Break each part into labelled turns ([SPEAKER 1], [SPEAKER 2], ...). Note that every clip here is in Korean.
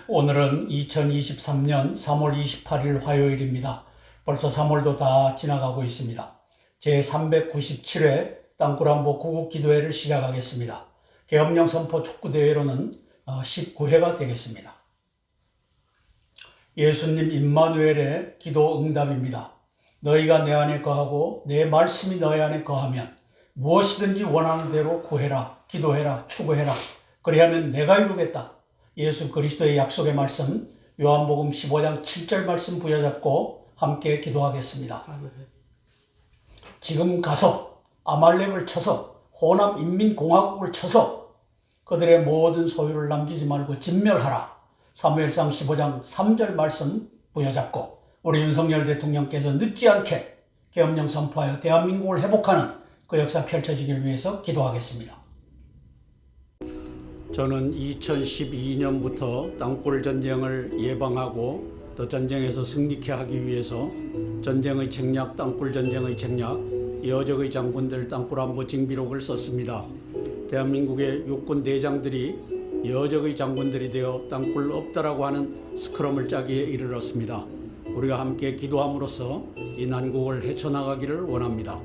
[SPEAKER 1] 오늘은 2023년 3월 28일 화요일입니다. 벌써 3월도 다 지나가고 있습니다. 제397회 땅굴안보 구국기도회를 시작하겠습니다. 계엄령 선포 촉구대회로는 19회가 되겠습니다. 예수님 임마누엘의 기도 응답입니다. 너희가 내 안에 거하고 내 말씀이 너희 안에 거하면 무엇이든지 원하는 대로 구해라, 기도해라, 추구해라. 그리하면 내가 이루겠다. 예수 그리스도의 약속의 말씀 요한복음 15장 7절 말씀 부여잡고 함께 기도하겠습니다. 지금 가서 아말렉을 쳐서 호남 인민공화국을 쳐서 그들의 모든 소유를 남기지 말고 진멸하라. 사무엘상 15장 3절 말씀 부여잡고 우리 윤석열 대통령께서 늦지 않게 계엄령 선포하여 대한민국을 회복하는 그 역사 펼쳐지길 위해서 기도하겠습니다. 저는 2012년부터 땅굴 전쟁을 예방하고 또 전쟁에서 승리케 하기 위해서 전쟁의 책략, 땅굴 전쟁의 책략, 여적의 장군들 땅굴안보 징비록을 썼습니다. 대한민국의 육군 대장들이 여적의 장군들이 되어 땅굴 없다라고 하는 스크럼을 짜기에 이르렀습니다. 우리가 함께 기도함으로써 이 난국을 헤쳐나가기를 원합니다.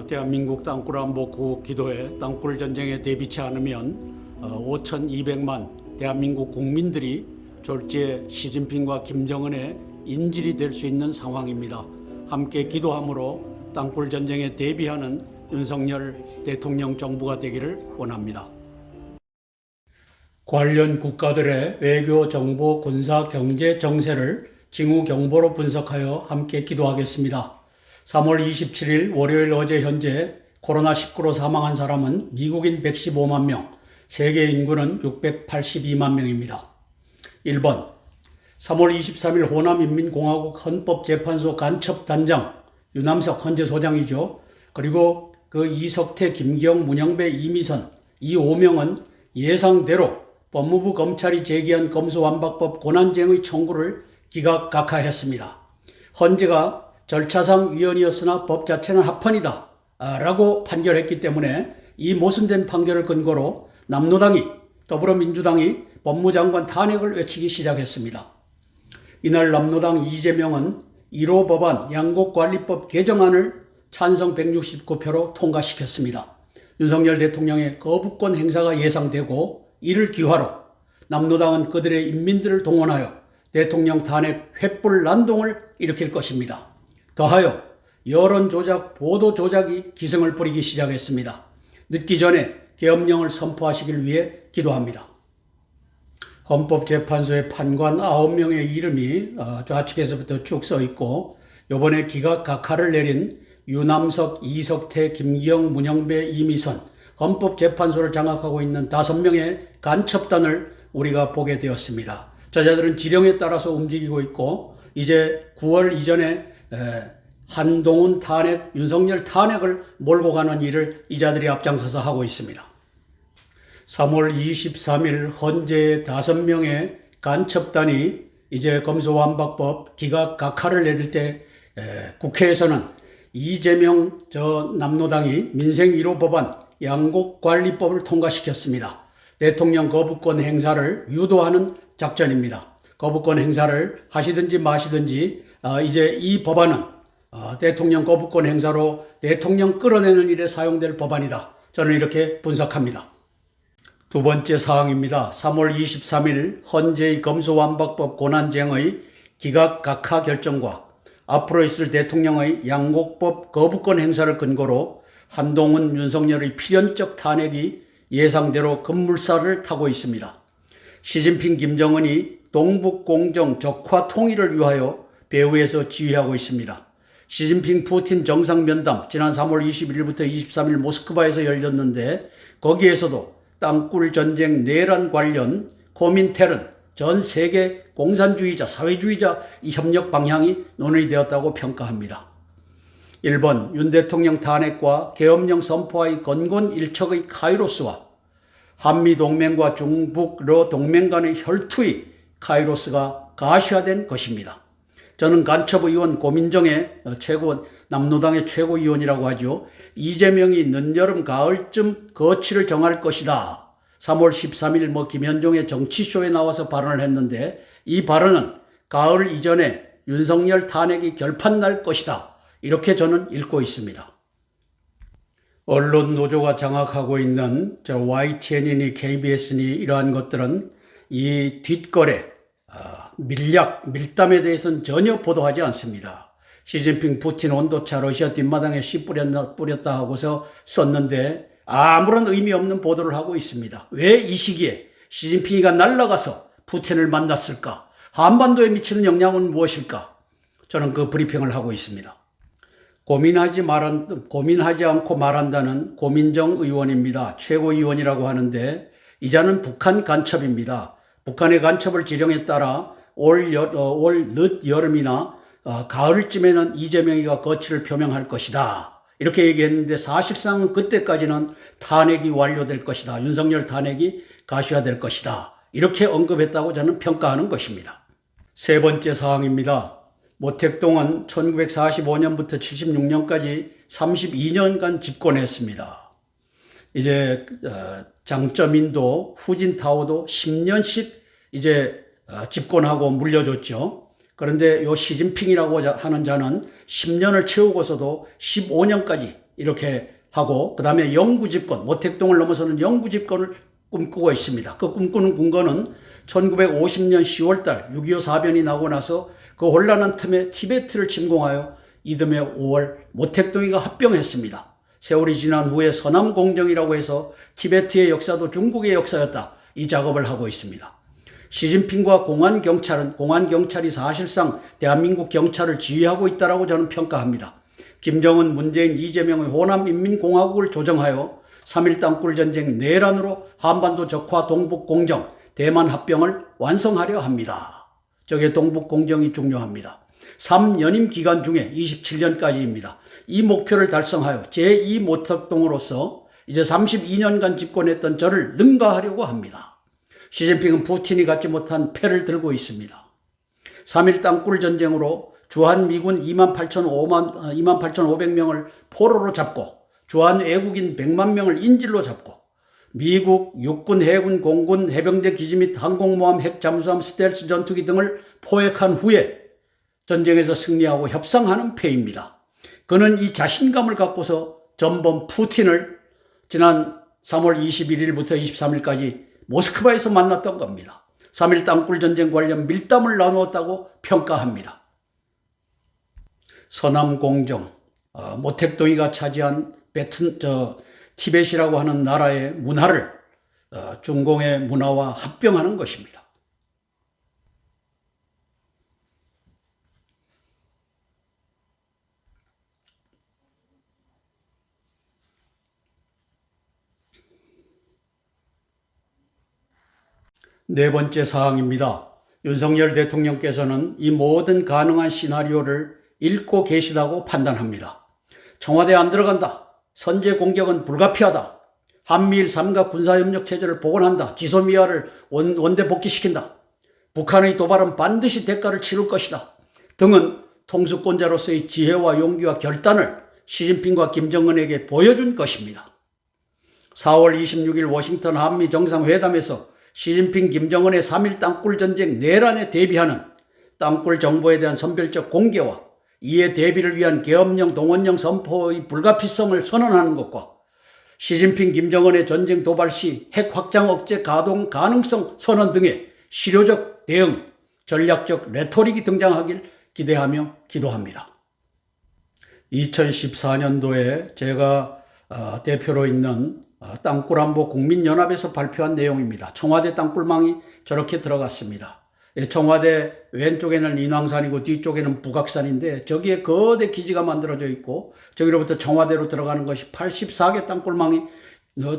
[SPEAKER 1] 대한민국 땅굴안보 구국기도회 땅굴 전쟁에 대비치 않으면 5,200만 대한민국 국민들이 졸지에 시진핑과 김정은의 인질이 될 수 있는 상황입니다. 함께 기도함으로 땅굴 전쟁에 대비하는 윤석열 대통령 정부가 되기를 원합니다. 관련 국가들의 외교, 정보, 군사, 경제, 정세를 징후 경보로 분석하여 함께 기도하겠습니다. 3월 27일 월요일 어제 현재 코로나19로 사망한 사람은 미국인 115만 명, 세계 인구는 682만 명입니다. 1번, 3월 23일 호남인민공화국 헌법재판소 간첩단장 유남석 헌재 소장이죠. 그리고 그 이석태, 김기영, 문영배, 이미선 이 5명은 예상대로 법무부 검찰이 제기한 검수완박법 권한쟁의 청구를 기각각하했습니다. 헌재가 절차상 위헌이었으나 법 자체는 합헌이다 라고 판결했기 때문에 이 모순된 판결을 근거로 남로당이 더불어민주당이 법무장관 탄핵을 외치기 시작했습니다. 이날 남로당 이재명은 1호 법안 양곡관리법 개정안을 찬성 169표로 통과시켰습니다. 윤석열 대통령의 거부권 행사가 예상되고 이를 기화로 남로당은 그들의 인민들을 동원하여 대통령 탄핵 횃불 난동을 일으킬 것입니다. 더하여 여론조작, 보도조작이 기승을 부리기 시작했습니다. 늦기 전에 계엄령을 선포하시길 위해 기도합니다. 헌법재판소의 판관 9명의 이름이 좌측에서부터 쭉 써있고 이번에 기각각하를 내린 유남석, 이석태, 김기영, 문영배, 이미선 헌법재판소를 장악하고 있는 5명의 간첩단을 우리가 보게 되었습니다. 저자들은 지령에 따라서 움직이고 있고 이제 9월 이전에 한동훈 탄핵, 윤석열 탄핵을 몰고 가는 일을 이 자들이 앞장서서 하고 있습니다. 3월 23일 헌재의 5명의 간첩단이 이제 검수완박법 기각각하를 내릴 때 국회에서는 이재명 남로당이 민생 1호 법안 양곡관리법을 통과시켰습니다. 대통령 거부권 행사를 유도하는 작전입니다. 거부권 행사를 하시든지 마시든지 이제 이 법안은 대통령 거부권 행사로 대통령 끌어내는 일에 사용될 법안이다. 저는 이렇게 분석합니다. 두 번째 사항입니다. 3월 23일 헌재의 검수완박법 권한쟁의 기각각하 결정과 앞으로 있을 대통령의 양곡법 거부권 행사를 근거로 한동훈, 윤석열의 필연적 탄핵이 예상대로 급물살을 타고 있습니다. 시진핑, 김정은이 동북공정 적화 통일을 위하여 배후에서 지휘하고 있습니다. 시진핑, 푸틴 정상면담 지난 3월 21일부터 23일 모스크바에서 열렸는데 거기에서도 땅굴 전쟁 내란 관련 코민텔은 전 세계 공산주의자, 사회주의자 이 협력 방향이 논의되었다고 평가합니다. 1번, 윤 대통령 탄핵과 계엄령 선포의 건곤일척의 카이로스와 한미동맹과 중북러 동맹 간의 혈투의 카이로스가 가시화된 것입니다. 저는 간첩의원 고민정의 남로당의 최고위원이라고 하죠. 이재명이 늦여름 가을쯤 거취를 정할 것이다. 3월 13일 김현종의 정치쇼에 나와서 발언을 했는데 이 발언은 가을 이전에 윤석열 탄핵이 결판 날 것이다. 이렇게 저는 읽고 있습니다. 언론 노조가 장악하고 있는 YTN이니 KBS니 이러한 것들은 이 뒷거래, 밀담에 대해서는 전혀 보도하지 않습니다. 시진핑, 푸틴 온도차 러시아 뒷마당에 씨 뿌렸다 하고서 썼는데 아무런 의미 없는 보도를 하고 있습니다. 왜 이 시기에 시진핑이가 날아가서 푸틴을 만났을까? 한반도에 미치는 영향은 무엇일까? 저는 그 브리핑을 하고 있습니다. 고민하지 않고 말한다는 고민정 의원입니다. 최고위원이라고 하는데 이자는 북한 간첩입니다. 북한의 간첩을 지령에 따라 올 늦 여름이나 가을쯤에는 이재명이가 거취를 표명할 것이다. 이렇게 얘기했는데 사실상 그때까지는 탄핵이 완료될 것이다. 윤석열 탄핵이 가시화될 것이다. 이렇게 언급했다고 저는 평가하는 것입니다. 세 번째 사항입니다. 모택동은 1945년부터 76년까지 32년간 집권했습니다. 이제 장쩌민도 후진타오도 10년씩 이제 집권하고 물려줬죠. 그런데 요 시진핑이라고 하는 자는 10년을 채우고서도 15년까지 이렇게 하고 그다음에 영구 집권, 모택동을 넘어서는 영구 집권을 꿈꾸고 있습니다. 그 꿈꾸는 근거는 1950년 10월달 6.25 사변이 나고 나서 그 혼란한 틈에 티베트를 침공하여 이듬해 5월 모택동이가 합병했습니다. 세월이 지난 후에 서남공정이라고 해서 티베트의 역사도 중국의 역사였다. 이 작업을 하고 있습니다. 시진핑과 공안경찰이 사실상 대한민국 경찰을 지휘하고 있다고 저는 평가합니다. 김정은, 문재인, 이재명의 호남인민공화국을 조정하여 3.1 땅굴전쟁 내란으로 한반도 적화 동북공정, 대만 합병을 완성하려 합니다. 저게 동북공정이 중요합니다. 3연임 기간 중에 27년까지입니다. 이 목표를 달성하여 제2 모택동으로서 이제 32년간 집권했던 저를 능가하려고 합니다. 시진핑은 푸틴이 갖지 못한 패를 들고 있습니다. 3.1 땅굴 전쟁으로 주한 미군 28,500명을 포로로 잡고 주한 외국인 100만 명을 인질로 잡고 미국 육군, 해군, 공군, 해병대 기지 및 항공모함, 핵 잠수함, 스텔스 전투기 등을 포획한 후에 전쟁에서 승리하고 협상하는 패입니다. 그는 이 자신감을 갖고서 전범 푸틴을 지난 3월 21일부터 23일까지 모스크바에서 만났던 겁니다. 3.1 땅굴 전쟁 관련 밀담을 나누었다고 평가합니다. 서남공정, 모택동이가 차지한 티벳이라고 하는 나라의 문화를 중공의 문화와 합병하는 것입니다. 네 번째 사항입니다. 윤석열 대통령께서는 이 모든 가능한 시나리오를 읽고 계시다고 판단합니다. 청와대 안 들어간다. 선제 공격은 불가피하다. 한미일 삼각 군사협력 체제를 복원한다. 지소미아를 원대 복귀시킨다. 북한의 도발은 반드시 대가를 치를 것이다. 등은 통수권자로서의 지혜와 용기와 결단을 시진핑과 김정은에게 보여준 것입니다. 4월 26일 워싱턴 한미 정상회담에서 시진핑, 김정은의 3.1 땅굴 전쟁 내란에 대비하는 땅굴 정보에 대한 선별적 공개와 이에 대비를 위한 계엄령, 동원령 선포의 불가피성을 선언하는 것과 시진핑, 김정은의 전쟁 도발 시 핵 확장 억제 가동 가능성 선언 등의 실효적 대응, 전략적 레토릭이 등장하길 기대하며 기도합니다. 2014년도에 제가 대표로 있는 땅굴안보 국민연합에서 발표한 내용입니다. 청와대 땅굴망이 저렇게 들어갔습니다. 청와대 왼쪽에는 인왕산이고 뒤쪽에는 북악산인데 저기에 거대 기지가 만들어져 있고 저기로부터 청와대로 들어가는 것이 84개 땅굴망이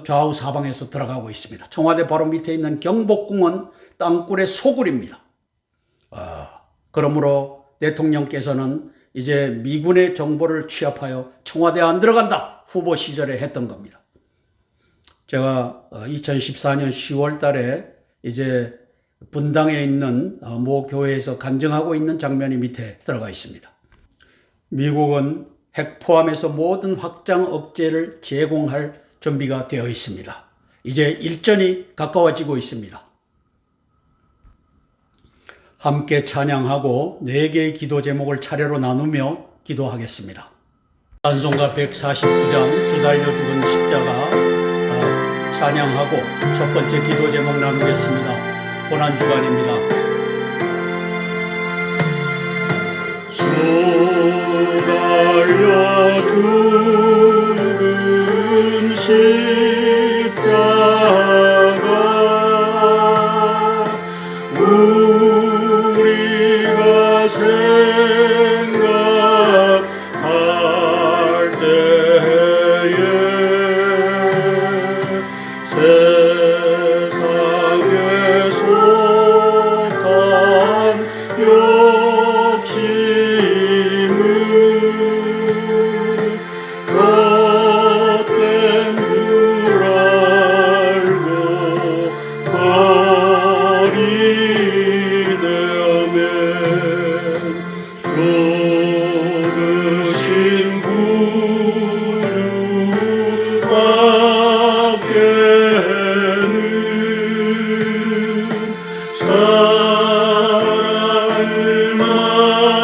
[SPEAKER 1] 좌우 사방에서 들어가고 있습니다. 청와대 바로 밑에 있는 경복궁은 땅굴의 소굴입니다. 그러므로 대통령께서는 이제 미군의 정보를 취합하여 청와대 안 들어간다 후보 시절에 했던 겁니다. 제가 2014년 10월 달에 이제 분당에 있는 모 교회에서 간증하고 있는 장면이 밑에 들어가 있습니다. 미국은 핵 포함해서 모든 확장 억제를 제공할 준비가 되어 있습니다. 이제 일전이 가까워지고 있습니다. 함께 찬양하고 4개의 기도 제목을 차례로 나누며 기도하겠습니다. 찬송가 149장 주 달려 죽은 십자가 찬양하고 첫 번째 기도 제목 나누겠습니다. 고난주간입니다. 주 달려 죽은 십자가 우리가 생각할 때에 세상에 속한 욕심을 헛된 줄 알고 버리려면 죽으신 구주 밖에는 사랑을 말게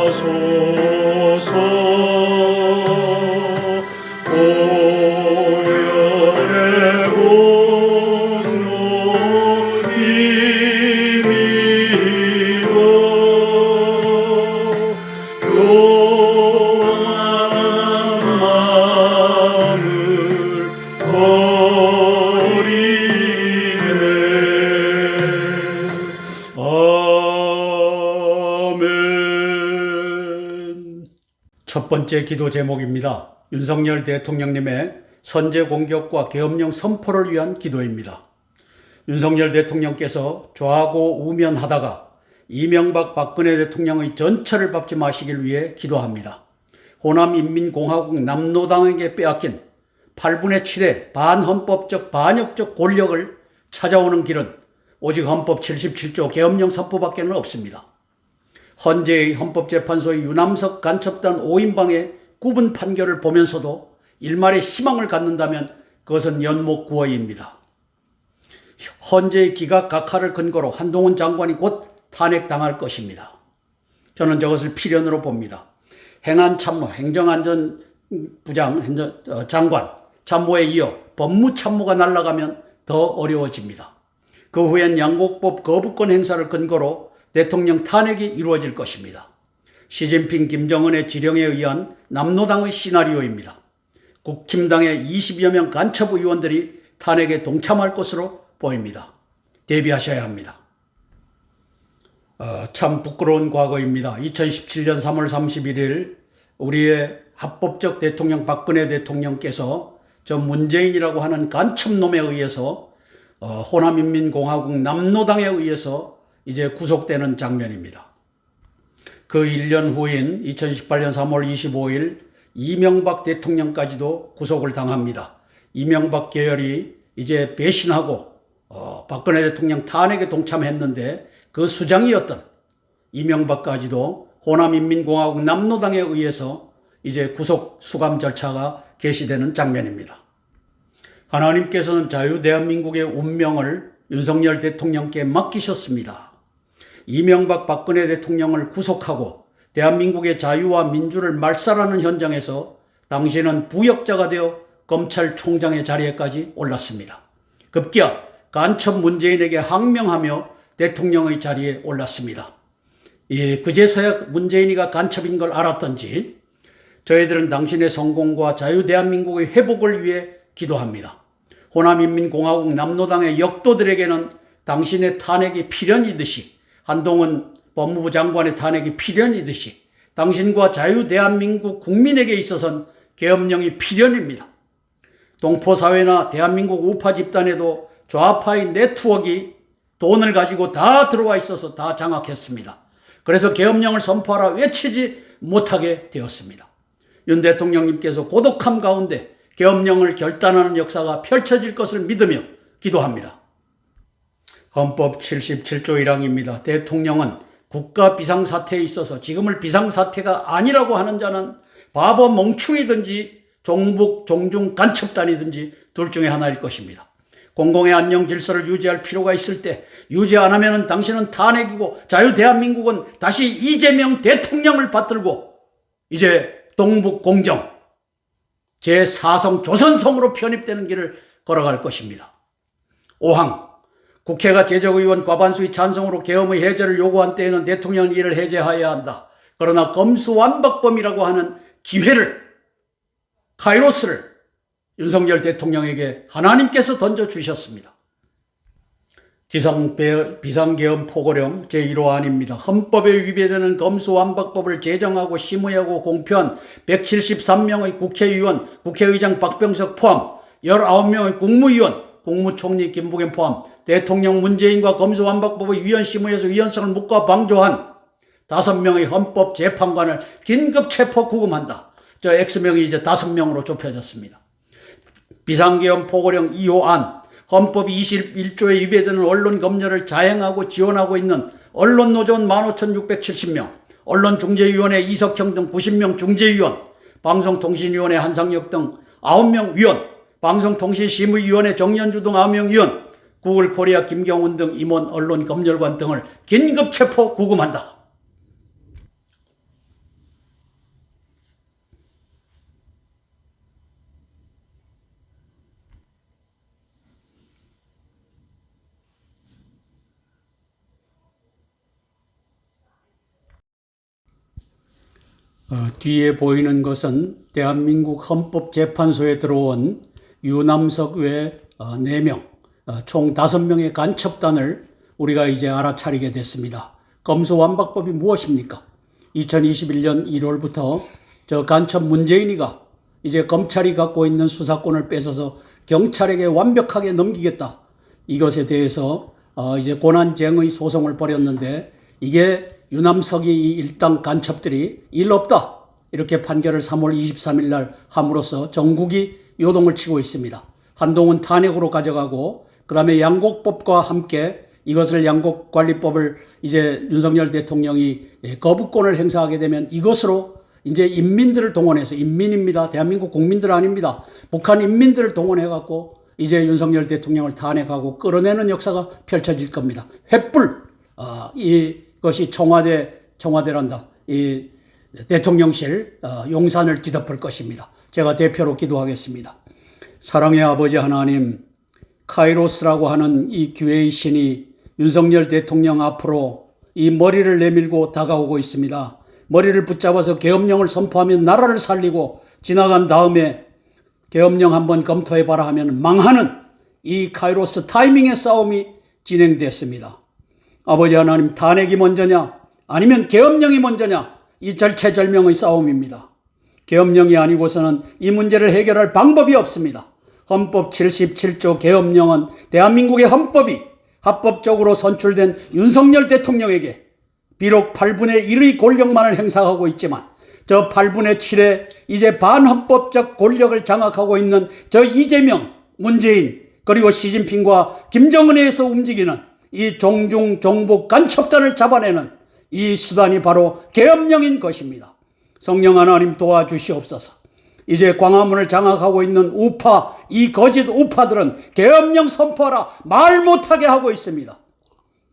[SPEAKER 1] 하소서. 오열의 공로 힘입어 교만한 마음을 버리네. 아멘. 첫 번째 기도 제목입니다. 윤석열 대통령님의 선제 공격과 계엄령 선포를 위한 기도입니다. 윤석열 대통령께서 좌고 우면하다가 이명박 박근혜 대통령의 전철을 밟지 마시길 위해 기도합니다. 호남인민공화국 남로당에게 빼앗긴 8분의 7의 반헌법적 반역적 권력을 찾아오는 길은 오직 헌법 77조 계엄령 선포밖에는 없습니다. 헌재의 헌법재판소의 유남석 간첩단 5인방의 구분 판결을 보면서도 일말의 희망을 갖는다면 그것은 연목구어입니다. 헌재의 기각각하를 근거로 한동훈 장관이 곧 탄핵당할 것입니다. 저는 저것을 필연으로 봅니다. 행안참모, 행정안전부장 장관, 참모에 이어 법무참모가 날아가면 더 어려워집니다. 그 후엔 양곡법 거부권 행사를 근거로 대통령 탄핵이 이루어질 것입니다. 시진핑, 김정은의 지령에 의한 남로당의 시나리오입니다. 국힘당의 20여 명 간첩 의원들이 탄핵에 동참할 것으로 보입니다. 대비하셔야 합니다. 참 부끄러운 과거입니다. 2017년 3월 31일 우리의 합법적 대통령 박근혜 대통령께서 저 문재인이라고 하는 간첩놈에 의해서 호남인민공화국 남로당에 의해서 이제 구속되는 장면입니다. 그 1년 후인 2018년 3월 25일 이명박 대통령까지도 구속을 당합니다. 이명박 계열이 이제 배신하고 박근혜 대통령 탄핵에 동참했는데 그 수장이었던 이명박까지도 호남인민공화국 남로당에 의해서 이제 구속 수감 절차가 개시되는 장면입니다. 하나님께서는 자유대한민국의 운명을 윤석열 대통령께 맡기셨습니다. 이명박 박근혜 대통령을 구속하고 대한민국의 자유와 민주를 말살하는 현장에서 당신은 부역자가 되어 검찰총장의 자리에까지 올랐습니다. 급기야 간첩 문재인에게 항명하며 대통령의 자리에 올랐습니다. 그제서야 문재인이가 간첩인 걸 알았던지 저희들은 당신의 성공과 자유대한민국의 회복을 위해 기도합니다. 호남인민공화국 남로당의 역도들에게는 당신의 탄핵이 필연이듯이 한동훈 법무부 장관의 탄핵이 필연이듯이 당신과 자유대한민국 국민에게 있어서는 계엄령이 필연입니다. 동포사회나 대한민국 우파 집단에도 좌파의 네트워크가 돈을 가지고 다 들어와 있어서 다 장악했습니다. 그래서 계엄령을 선포하라 외치지 못하게 되었습니다. 윤 대통령님께서 고독함 가운데 계엄령을 결단하는 역사가 펼쳐질 것을 믿으며 기도합니다. 헌법 77조 1항입니다. 대통령은 국가 비상사태에 있어서 지금을 비상사태가 아니라고 하는 자는 바보 멍충이든지 종북, 종중, 간첩단이든지 둘 중에 하나일 것입니다. 공공의 안녕 질서를 유지할 필요가 있을 때 유지 안 하면 당신은 탄핵이고 자유대한민국은 다시 이재명 대통령을 받들고 이제 동북공정 제4성 조선성으로 편입되는 길을 걸어갈 것입니다. 5항 국회가 제적의원 과반수의 찬성으로 계엄의 해제를 요구한 때에는 대통령은 이를 해제하여야 한다. 그러나 검수완박범이라고 하는 기회를 카이로스를 윤석열 대통령에게 하나님께서 던져주셨습니다. 비상계엄 포고령 제1호안입니다. 헌법에 위배되는 검수완박법을 제정하고 심의하고 공표한 173명의 국회의원, 국회의장 박병석 포함 19명의 국무위원, 국무총리 김부겸 포함 대통령 문재인과 검수완박법의 위헌심의에서 위헌성을 묵과 방조한 5명의 헌법재판관을 긴급 체포 구금한다. 저 X명이 이제 5명으로 좁혀졌습니다. 비상계엄 포고령 2호안 헌법 21조에 위배되는 언론 검열을 자행하고 지원하고 있는 언론노조원 15,670명, 언론중재위원회 이석형 등 90명 중재위원, 방송통신위원회 한상혁 등 9명 위원, 방송통신심의위원회 정연주 등 9명 위원, 구글코리아 김경훈 등 임원 언론 검열관 등을 긴급 체포 구금한다. 뒤에 보이는 것은 대한민국 헌법재판소에 들어온 유남석 외 4명, 총 5명의 간첩단을 우리가 이제 알아차리게 됐습니다. 검수완박법이 무엇입니까? 2021년 1월부터 저 간첩 문재인이가 이제 검찰이 갖고 있는 수사권을 뺏어서 경찰에게 완벽하게 넘기겠다. 이것에 대해서 이제 권한쟁의 소송을 벌였는데 이게 유남석이 이 일당 간첩들이 일 없다 이렇게 판결을 3월 23일 날 함으로써 전국이 요동을 치고 있습니다. 한동훈 탄핵으로 가져가고 그 다음에 양곡법과 함께 이것을 양곡관리법을 이제 윤석열 대통령이 거부권을 행사하게 되면 이것으로 이제 인민들을 동원해서, 인민입니다. 대한민국 국민들 아닙니다. 북한 인민들을 동원해갖고 이제 윤석열 대통령을 탄핵하고 끌어내는 역사가 펼쳐질 겁니다. 횃불, 이것이 청와대란다. 이 대통령실 용산을 뒤덮을 것입니다. 제가 대표로 기도하겠습니다. 사랑의 아버지 하나님, 카이로스라고 하는 이 기회의 신이 윤석열 대통령 앞으로 이 머리를 내밀고 다가오고 있습니다. 머리를 붙잡아서 계엄령을 선포하면 나라를 살리고 지나간 다음에 계엄령 한번 검토해봐라 하면 망하는 이 카이로스 타이밍의 싸움이 진행됐습니다. 아버지 하나님, 탄핵이 먼저냐 아니면 계엄령이 먼저냐, 이 절체절명의 싸움입니다. 계엄령이 아니고서는 이 문제를 해결할 방법이 없습니다. 헌법 77조 계엄령은 대한민국의 헌법이 합법적으로 선출된 윤석열 대통령에게 비록 8분의 1의 권력만을 행사하고 있지만 저 8분의 7의 이제 반헌법적 권력을 장악하고 있는 저 이재명, 문재인 그리고 시진핑과 김정은에 의해서 움직이는 이 종중, 종북, 간첩단을 잡아내는 이 수단이 바로 계엄령인 것입니다. 성령 하나님 도와주시옵소서. 이제 광화문을 장악하고 있는 우파, 이 거짓 우파들은 계엄령 선포하라 말 못하게 하고 있습니다.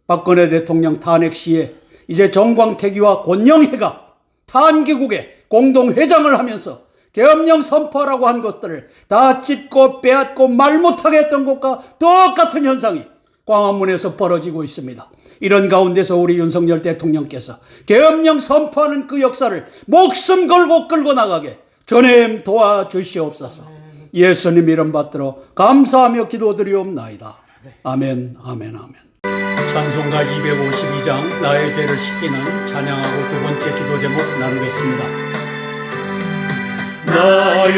[SPEAKER 1] 박근혜 대통령 탄핵 시에 이제 정광택이와 권영혜가 탄기국의 공동회장을 하면서 계엄령 선포하라고 한 것들을 다 찢고 빼앗고 말 못하게 했던 것과 똑같은 현상이 광화문에서 벌어지고 있습니다. 이런 가운데서 우리 윤석열 대통령께서 계엄령 선포하는 그 역사를 목숨 걸고 끌고 나가게 주님 도와주시옵소서. 예수님 이름 받들어 감사하며 기도드리옵나이다. 아멘, 아멘, 아멘. 찬송가 252장 나의 죄를 씻기는 찬양하고 두 번째 기도 제목 나누겠습니다.
[SPEAKER 2] 나의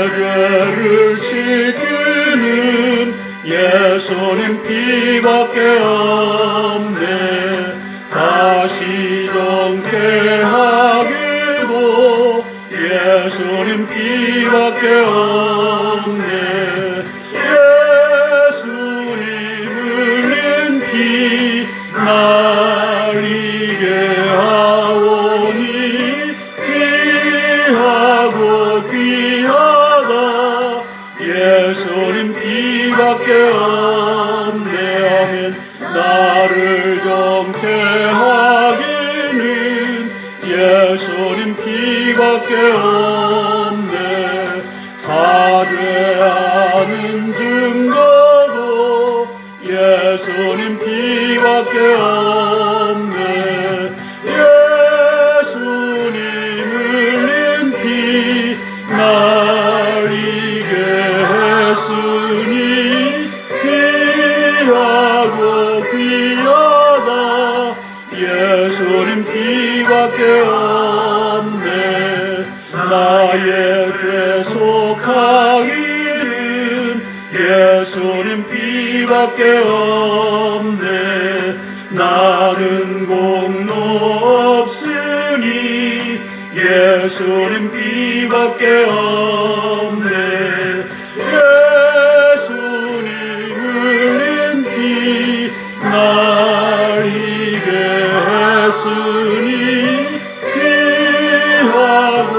[SPEAKER 2] 죄를 씻기는 예수님 피밖에 없네. 다시 정케하기도 예수님 피밖에 없네. 예수님 흘린 피 날리게 하오니 귀하고 귀하다 피밖에 없네 하면 나를 정죄하기는 예수님 피밖에 없네. 사죄하는 증거도 예수님 피밖에 없네. 예수님 흘린 피 날 이게 했으니 귀하고 귀하다. 예수님 피밖에 없네. 나의 죄 속하기는 예수님 피밖에 없네. 나는 공로 없으니 예수님 피밖에 없네. 예수님 흘린 피 날 이게 했으니 귀하고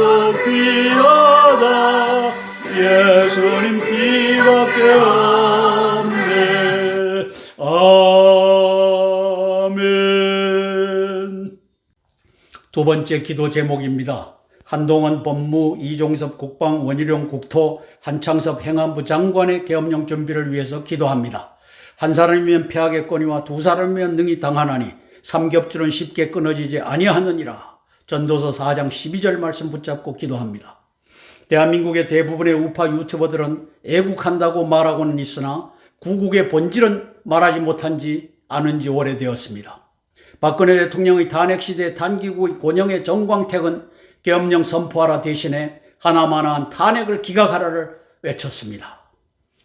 [SPEAKER 2] 귀하다. 예수님 피밖에 없네. 아멘.
[SPEAKER 1] 두 번째 기도 제목입니다. 한동훈 법무, 이종섭 국방, 원희룡 국토, 한창섭 행안부 장관의 계엄령 준비를 위해서 기도합니다. 한 사람이면 패하겠거니와 두 사람이면 능히 당하나니 삼겹줄은 쉽게 끊어지지 아니하느니라. 전도서 4장 12절 말씀 붙잡고 기도합니다. 대한민국의 대부분의 우파 유튜버들은 애국한다고 말하고는 있으나 구국의 본질은 말하지 못한 지 않은 지 오래되었습니다. 박근혜 대통령의 탄핵 시대 단기국 권영의 정광택은 계엄령 선포하라 대신에 하나마나한 탄핵을 기각하라를 외쳤습니다.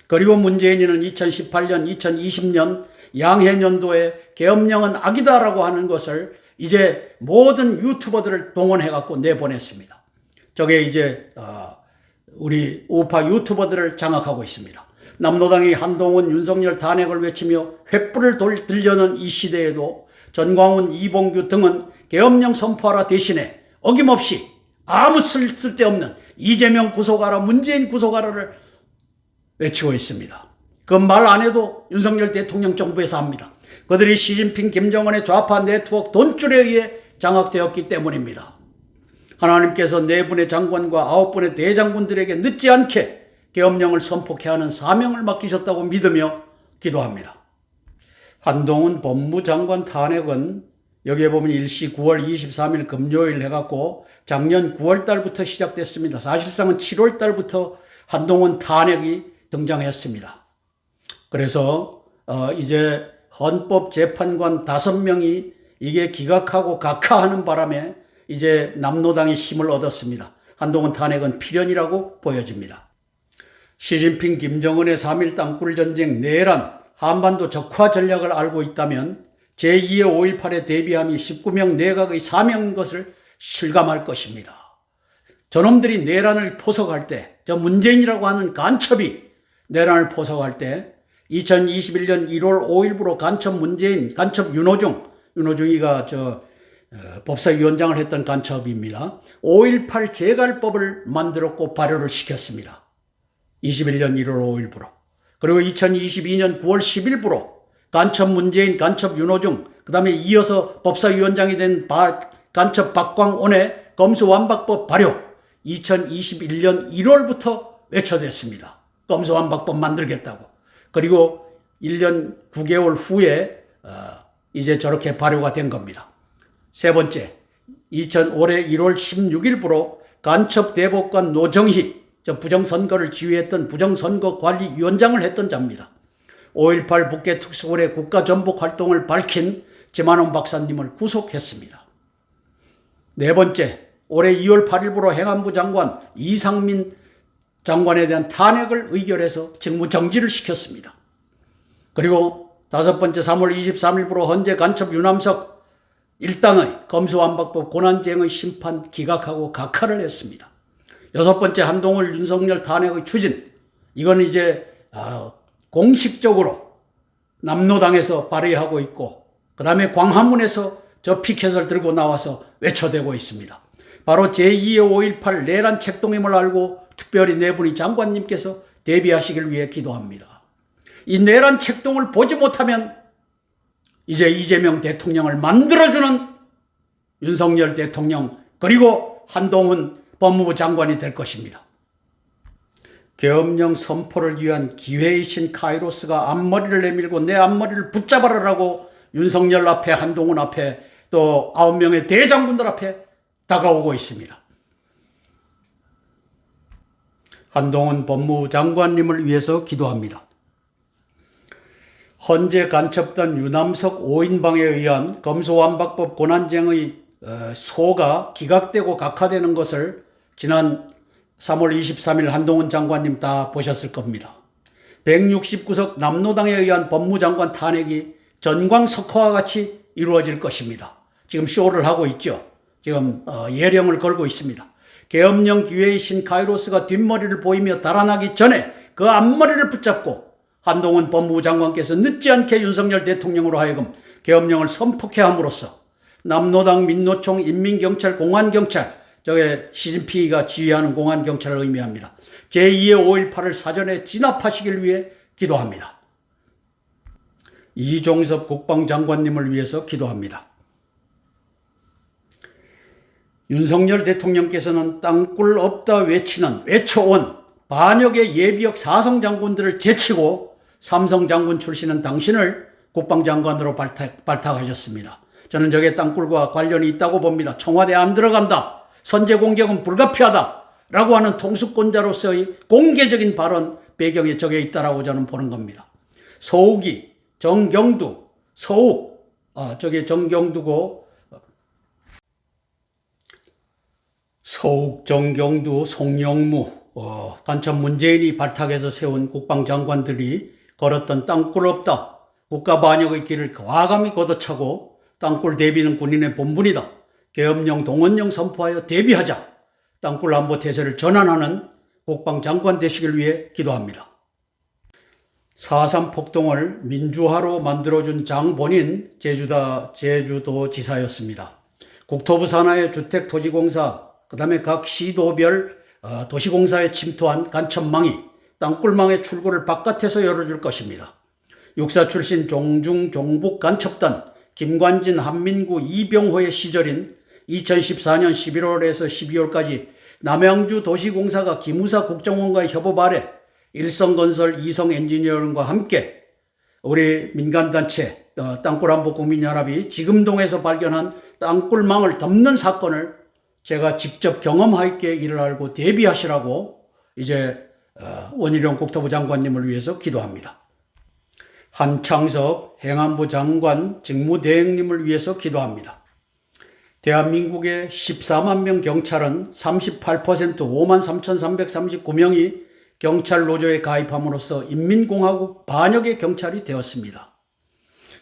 [SPEAKER 1] 그리고 문재인이는 2018년, 2020년 양해년도에 계엄령은 악이다라고 하는 것을 이제 모든 유튜버들을 동원해갖고 내보냈습니다. 저게 이제 우리 우파 유튜버들을 장악하고 있습니다. 남노당이 한동훈, 윤석열 탄핵을 외치며 횃불을 들려는 이 시대에도 전광훈, 이봉규 등은 계엄령 선포하라 대신에 어김없이 아무 쓸데없는 이재명 구속하라, 문재인 구속하라를 외치고 있습니다. 그 말 안 해도 윤석열 대통령 정부에서 합니다. 그들이 시진핑, 김정은의 좌파 네트워크 돈줄에 의해 장악되었기 때문입니다. 하나님께서 4분의 장관과 9분의 대장군들에게 늦지 않게 계엄령을 선포케 하는 사명을 맡기셨다고 믿으며 기도합니다. 한동훈 법무장관 탄핵은 여기에 보면 일시 9월 23일 금요일 해갖고 작년 9월 달부터 시작됐습니다. 사실상은 7월 달부터 한동훈 탄핵이 등장했습니다. 그래서 이제 헌법재판관 5명이 이게 기각하고 각하하는 바람에 이제 남노당이 힘을 얻었습니다. 한동훈 탄핵은 필연이라고 보여집니다. 시진핑, 김정은의 3.1 땅굴 전쟁 내란, 한반도 적화 전략을 알고 있다면 제2의 5.18에 대비함이 19명 내각의 사명인 것을 실감할 것입니다. 저놈들이 내란을 포석할 때, 저 문재인이라고 하는 간첩이 내란을 포석할 때 2021년 1월 5일부로 간첩 문재인, 간첩 윤호중이가 법사위원장을 했던 간첩입니다. 5.18 재갈법을 만들었고 발효를 시켰습니다. 21년 1월 5일부로. 그리고 2022년 9월 10일부로 간첩 문재인, 간첩 윤호중, 그 다음에 이어서 법사위원장이 된 간첩 박광온의 검수완박법 발효 2021년 1월부터 외쳐댔습니다. 검수완박법 만들겠다고. 그리고 1년 9개월 후에 이제 저렇게 발효가 된 겁니다. 세 번째, 올해 1월 16일부로 간첩 대법관 노정희, 부정선거를 지휘했던 부정선거관리위원장을 했던 자입니다. 5.18 북계 특수본의 국가전복 활동을 밝힌 지만원 박사님을 구속했습니다. 네 번째, 올해 2월 8일부로 행안부 장관 이상민 장관에 대한 탄핵을 의결해서 직무정지를 시켰습니다. 그리고 다섯 번째, 3월 23일부로 헌재 간첩 유남석 일당의 검수완박법 고난쟁의 심판 기각하고 각하를 했습니다. 여섯 번째, 한동훈, 윤석열 탄핵의 추진. 이건 이제 공식적으로 남노당에서 발의하고 있고, 그 다음에 광화문에서 저 피켓을 들고 나와서 외쳐대고 있습니다. 바로 제2의 5.18 내란 책동임을 알고 특별히 4분의 장관님께서 대비하시길 위해 기도합니다. 이 내란 책동을 보지 못하면 이제 이재명 대통령을 만들어주는 윤석열 대통령 그리고 한동훈 법무부 장관이 될 것입니다. 계엄령 선포를 위한 기회이신 카이로스가 앞머리를 내밀고 내 앞머리를 붙잡아라라고 윤석열 앞에, 한동훈 앞에, 또 9명의 대장군들 앞에 다가오고 있습니다. 한동훈 법무부 장관님을 위해서 기도합니다. 헌재 간첩단 유남석 5인방에 의한 검소완박법 권한쟁의 소가 기각되고 각하되는 것을 지난 3월 23일 한동훈 장관님 다 보셨을 겁니다. 169석 남노당에 의한 법무장관 탄핵이 전광석화와 같이 이루어질 것입니다. 지금 쇼를 하고 있죠. 지금 예령을 걸고 있습니다. 계엄령 기회이신 카이로스가 뒷머리를 보이며 달아나기 전에 그 앞머리를 붙잡고 한동훈 법무부 장관께서 늦지 않게 윤석열 대통령으로 하여금 계엄령을 선포케 함으로써 남노당 민노총 인민경찰 공안경찰, 저게 시진핑이가 지휘하는 공안경찰을 의미합니다. 제2의 5.18을 사전에 진압하시길 위해 기도합니다. 이종섭 국방장관님을 위해서 기도합니다. 윤석열 대통령께서는 땅굴 없다 외쳐온 반역의 예비역 사성 장군들을 제치고 삼성 장군 출신은 당신을 국방장관으로 발탁하셨습니다. 저는 저게 땅굴과 관련이 있다고 봅니다. 청와대 안 들어간다. 선제 공격은 불가피하다. 라고 하는 통수권자로서의 공개적인 발언 배경에 저게 있다라고 저는 보는 겁니다. 서욱이, 정경두, 서욱, 저게 정경두고, 서욱, 정경두, 송영무, 간첩 문재인이 발탁해서 세운 국방장관들이 걸었던 땅굴 없다. 국가 반역의 길을 과감히 걷어차고 땅굴 대비는 군인의 본분이다. 계엄령 동원령 선포하여 대비하자. 땅굴 안보 태세를 전환하는 국방장관 되시길 위해 기도합니다. 4.3 폭동을 민주화로 만들어준 장본인 제주도지사였습니다. 국토부 산하의 주택토지공사, 그 다음에 각 시도별 도시공사에 침투한 간첩망이 땅굴망의 출구를 바깥에서 열어줄 것입니다. 육사 출신 종중 종북 간첩단 김관진 한민구 이병호의 시절인 2014년 11월에서 12월까지 남양주 도시공사가 기무사 국정원과의 협업 아래 일성건설 이성엔지니어링과 함께 우리 민간단체 땅굴안보국민연합이 지금동에서 발견한 땅굴망을 덮는 사건을 제가 직접 경험하였기에 이를 알고 대비하시라고 이제 원희룡 국토부 장관님을 위해서 기도합니다. 한창섭 행안부 장관 직무대행님을 위해서 기도합니다. 대한민국의 14만 명 경찰은 38% 53,339명이 경찰 노조에 가입함으로써 인민공화국 반역의 경찰이 되었습니다.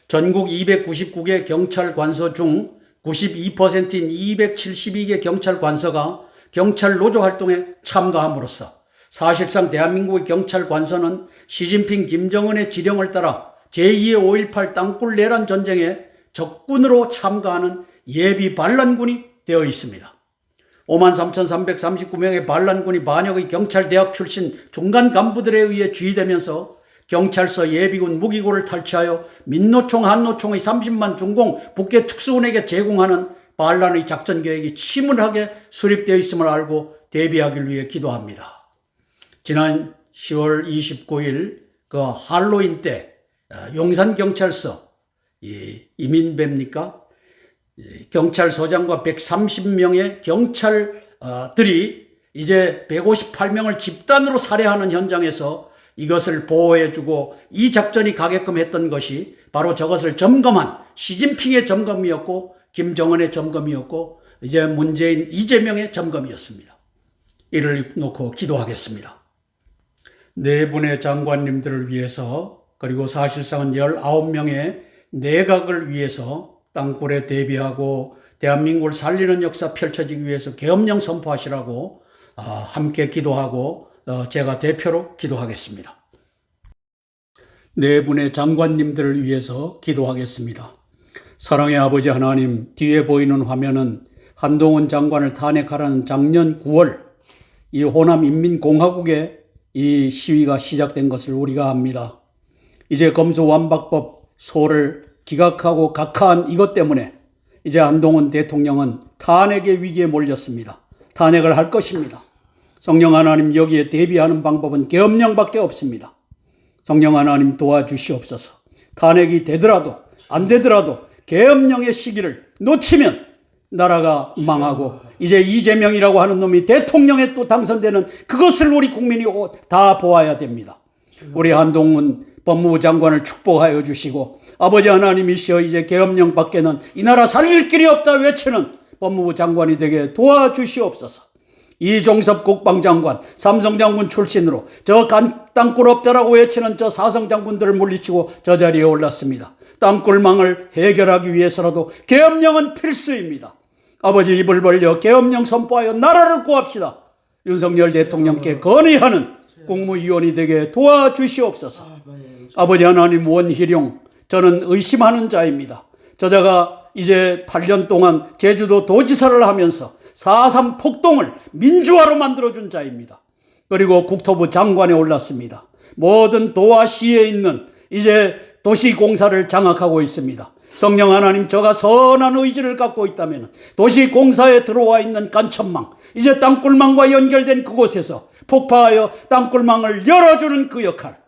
[SPEAKER 1] 전국 299개 경찰관서 중 92%인 272개 경찰관서가 경찰 노조 활동에 참가함으로써 사실상 대한민국의 경찰관서는 시진핑, 김정은의 지령을 따라 제2의 5.18 땅굴 내란 전쟁에 적군으로 참가하는 예비 반란군이 되어 있습니다. 53,339명의 반란군이 반역의 경찰대학 출신 중간 간부들에 의해 지휘되면서 경찰서 예비군 무기고를 탈취하여 민노총, 한노총의 30만 중공 북계 특수군에게 제공하는 반란의 작전 계획이 치밀하게 수립되어 있음을 알고 대비하기 위해 기도합니다. 지난 10월 29일 그 할로윈 때 용산경찰서 이민배입니까? 경찰서장과 130명의 경찰들이 이제 158명을 집단으로 살해하는 현장에서 이것을 보호해주고 이 작전이 가게끔 했던 것이 바로 저것을 점검한 시진핑의 점검이었고 김정은의 점검이었고 이제 문재인, 이재명의 점검이었습니다. 이를 놓고 기도하겠습니다. 네 분의 장관님들을 위해서 그리고 사실상은 19명의 내각을 위해서 땅굴에 대비하고 대한민국을 살리는 역사 펼쳐지기 위해서 계엄령 선포하시라고 함께 기도하고 제가 대표로 기도하겠습니다. 네 분의 장관님들을 위해서 기도하겠습니다. 사랑의 아버지 하나님, 뒤에 보이는 화면은 한동훈 장관을 탄핵하라는 작년 9월 이 호남 인민공화국의 이 시위가 시작된 것을 우리가 압니다. 이제 검수완박법 소를 기각하고 각하한 이것 때문에 이제 한동훈 대통령은 탄핵의 위기에 몰렸습니다. 탄핵을 할 것입니다. 성령 하나님, 여기에 대비하는 방법은 계엄령밖에 없습니다. 성령 하나님 도와주시옵소서. 탄핵이 되더라도 안 되더라도 계엄령의 시기를 놓치면 나라가 망하고 이제 이재명이라고 하는 놈이 대통령에 또 당선되는 그것을 우리 국민이 다 보아야 됩니다. 우리 한동훈 법무부 장관을 축복하여 주시고, 아버지 하나님이시여 이제 계엄령 밖에는 이 나라 살릴 길이 없다 외치는 법무부 장관이 되게 도와주시옵소서. 이종섭 국방장관, 삼성장군 출신으로 저 땅굴업자라고 외치는 저 사성장군들을 물리치고 저 자리에 올랐습니다. 땅굴망을 해결하기 위해서라도 계엄령은 필수입니다. 아버지, 입을 벌려 계엄령 선포하여 나라를 구합시다. 윤석열 대통령께 건의하는 국무위원이 되게 도와주시옵소서. 아버지 하나님, 원희룡, 저는 의심하는 자입니다. 저자가 이제 8년 동안 제주도 도지사를 하면서 4.3 폭동을 민주화로 만들어준 자입니다. 그리고 국토부 장관에 올랐습니다. 모든 도와 시에 있는 이제 도시공사를 장악하고 있습니다. 성령 하나님, 저가 선한 의지를 갖고 있다면 도시공사에 들어와 있는 간천망, 이제 땅굴망과 연결된 그곳에서 폭파하여 땅굴망을 열어주는 그 역할,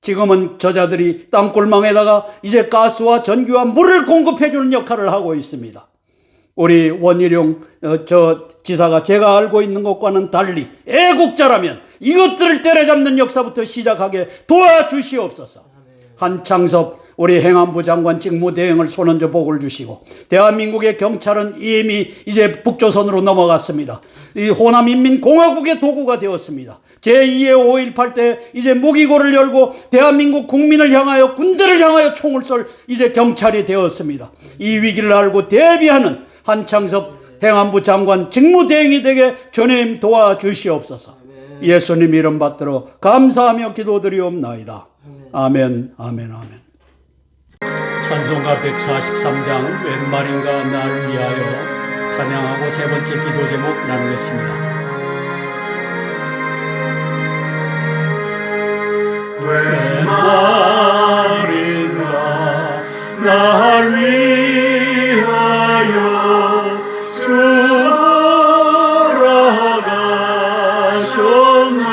[SPEAKER 1] 지금은 저자들이 땅굴망에다가 이제 가스와 전기와 물을 공급해주는 역할을 하고 있습니다. 우리 원희룡 저 지사가 제가 알고 있는 것과는 달리 애국자라면 이것들을 때려잡는 역사부터 시작하게 도와주시옵소서. 한창섭 우리 행안부 장관 직무대행을 손얹어 복을 주시고, 대한민국의 경찰은 이미 이제 북조선으로 넘어갔습니다. 이 호남인민공화국의 도구가 되었습니다. 제2의 5.18 때 이제 무기고를 열고 대한민국 국민을 향하여, 군대를 향하여 총을 쏠 이제 경찰이 되었습니다. 이 위기를 알고 대비하는 한창섭 행안부 장관 직무대행이 되게 주님 도와주시옵소서. 예수님 이름 받들어 감사하며 기도드리옵나이다. 아멘, 아멘, 아멘. 찬송가 143장 웬 말인가 날 위하여 찬양하고 세 번째 기도 제목 나누겠습니다.
[SPEAKER 2] 웬 말인가 날 위하여 주 돌아가셨네.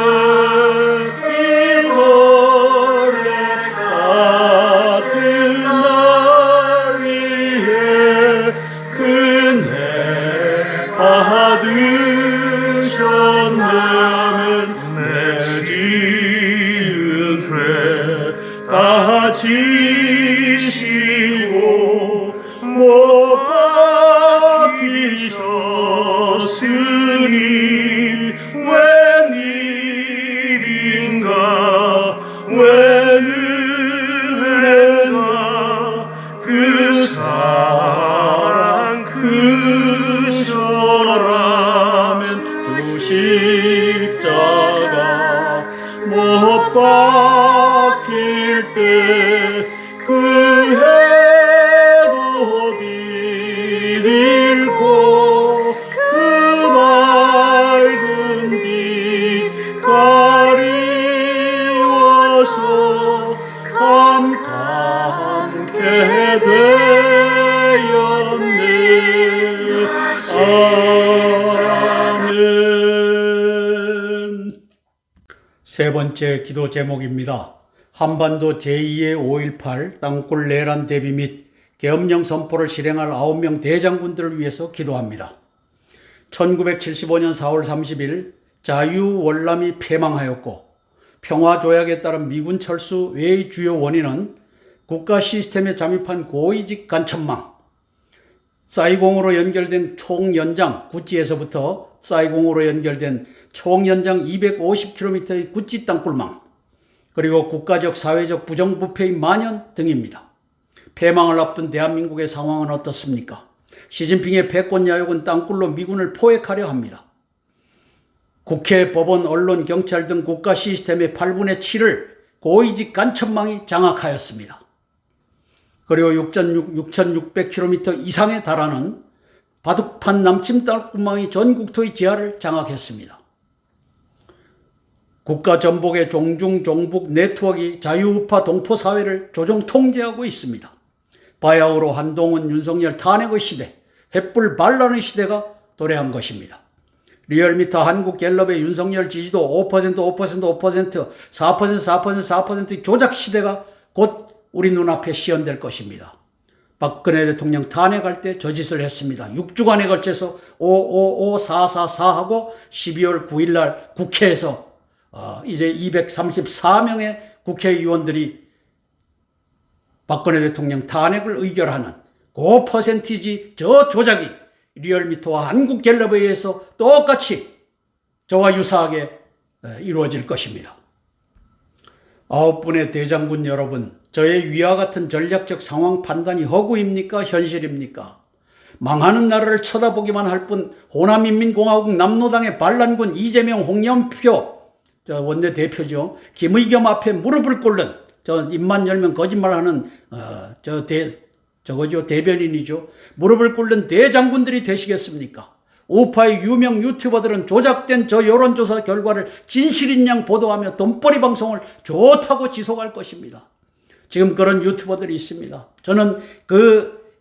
[SPEAKER 2] 이벌레 같은 날 위해 그네 받으셨네. 내 지은 죄 다 지시고 못 박히셨으니 웬일인가 웬 은혜인가 그 사랑 크셔라면 두 십자가 못 박힐 때 그 해도 비들고 그 맑은 빛 가리워서 함께 되었네. 아멘.
[SPEAKER 1] 세 번째 기도 제목입니다. 한반도 제2의 5.18 땅굴 내란 대비 및 계엄령 선포를 실행할 9명 대장군들을 위해서 기도합니다. 1975년 4월 30일 자유월남이 폐망하였고, 평화조약에 따른 미군 철수 외의 주요 원인은 국가 시스템에 잠입한 고위직 간첩망, 사이공으로 연결된 총연장 구찌에서부터 사이공으로 연결된 총연장 250km의 구찌 땅굴망, 그리고 국가적 사회적 부정부패의 만연 등입니다. 폐망을 앞둔 대한민국의 상황은 어떻습니까? 시진핑의 패권 야욕은 땅굴로 미군을 포획하려 합니다. 국회, 법원, 언론, 경찰 등 국가 시스템의 8분의 7을 고위직 간첩망이 장악하였습니다. 그리고 6,600km 이상에 달하는 바둑판 남침 땅굴망이 전 국토의 지하를 장악했습니다. 국가 전복의 종중 종북 네트워크가 자유우파 동포 사회를 조종 통제하고 있습니다. 바야흐로 한동훈 윤석열 탄핵의 시대, 횃불 반란의 시대가 도래한 것입니다. 리얼미터 한국갤럽의 윤석열 지지도 5%, 4% 4% 조작 시대가 곧 우리 눈앞에 시연될 것입니다. 박근혜 대통령 탄핵할 때 저 짓을 했습니다. 6주간에 걸쳐서 555-444하고 12월 9일 날 국회에서 이제 234명의 국회의원들이 박근혜 대통령 탄핵을 의결하는 그 퍼센티지 저 조작이 리얼미터와 한국갤럽에 의해서 똑같이 저와 유사하게 이루어질 것입니다. 9분의 대장군 여러분, 저의 위와 같은 전략적 상황 판단이 허구입니까? 현실입니까? 망하는 나라를 쳐다보기만 할 뿐 호남인민공화국 남로당의 반란군 이재명 홍영표 원내대표죠. 김의겸 앞에 무릎을 꿇는 입만 열면 거짓말하는 대변인이죠. 무릎을 꿇는 대장군들이 되시겠습니까? 우파의 유명 유튜버들은 조작된 저 여론조사 결과를 진실인 양 보도하며 돈벌이 방송을 좋다고 지속할 것입니다. 지금 그런 유튜버들이 있습니다. 저는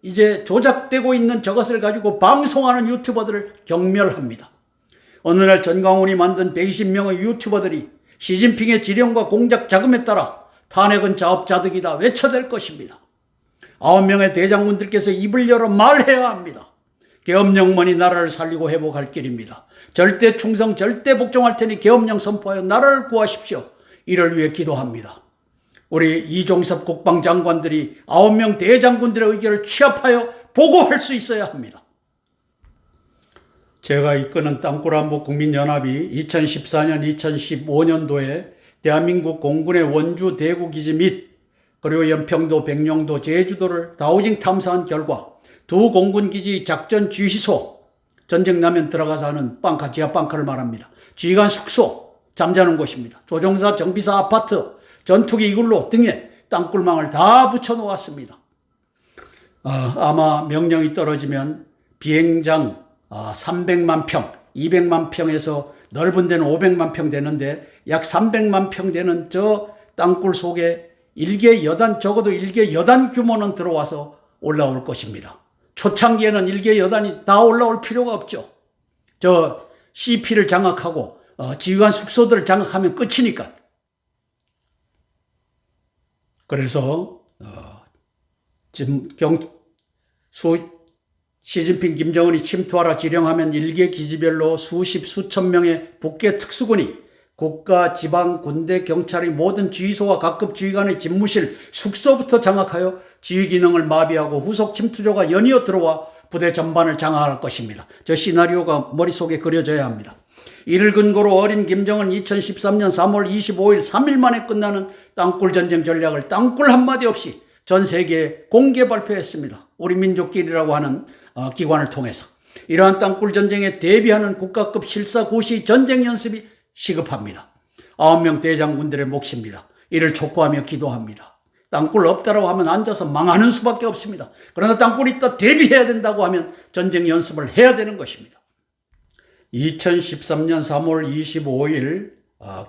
[SPEAKER 1] 이제 조작되고 있는 저것을 가지고 방송하는 유튜버들을 경멸합니다. 어느 날 전광훈이 만든 120명의 유튜버들이 시진핑의 지령과 공작 자금에 따라 탄핵은 자업자득이다 외쳐댈 것입니다. 9명의 대장군들께서 입을 열어 말해야 합니다. 계엄령만이 나라를 살리고 회복할 길입니다. 절대 충성, 절대 복종할 테니 계엄령 선포하여 나라를 구하십시오. 이를 위해 기도합니다. 우리 이종섭 국방장관들이 9명 대장군들의 의견을 취합하여 보고할 수 있어야 합니다. 제가 이끄는 땅굴안보 국민연합이 2014년, 2015년도에 대한민국 공군의 원주 대구 기지 및 그리고 연평도, 백령도, 제주도를 다우징 탐사한 결과 두 공군기지 작전 주휘소, 전쟁 나면 들어가서 하는 빵카, 지하 빵카를 말합니다. 지휘관 숙소, 잠자는 곳입니다. 조종사, 정비사 아파트, 전투기 이글루 등에 땅굴망을 다 붙여놓았습니다. 아마 명령이 떨어지면 비행장 300만 평, 200만 평에서 넓은 데는 500만 평 되는데 약 300만 평 되는 저 땅굴 속에 일개 여단, 적어도 일개 여단 규모는 들어와서 올라올 것입니다. 초창기에는 일개 여단이 다 올라올 필요가 없죠. 저 CP를 장악하고 지휘관 숙소들을 장악하면 끝이니까. 그래서 지금 시진핑 김정은이 침투하라 지령하면 일개 기지별로 수십 수천 명의 북계 특수군이 국가, 지방, 군대, 경찰의 모든 지휘소와 각급 지휘관의 집무실, 숙소부터 장악하여 지휘 기능을 마비하고 후속 침투조가 연이어 들어와 부대 전반을 장악할 것입니다. 저 시나리오가 머릿속에 그려져야 합니다. 이를 근거로 어린 김정은 2013년 3월 25일 3일 만에 끝나는 땅굴 전쟁 전략을 땅굴 한마디 없이 전 세계에 공개 발표했습니다. 우리 민족끼리라고 하는 기관을 통해서. 이러한 땅굴 전쟁에 대비하는 국가급 실사구시 전쟁 연습이 시급합니다. 9명 대장군들의 몫입니다. 이를 촉구하며 기도합니다. 땅굴 없다라고 하면 앉아서 망하는 수밖에 없습니다. 그러나 땅굴이 있다 대비해야 된다고 하면 전쟁 연습을 해야 되는 것입니다. 2013년 3월 25일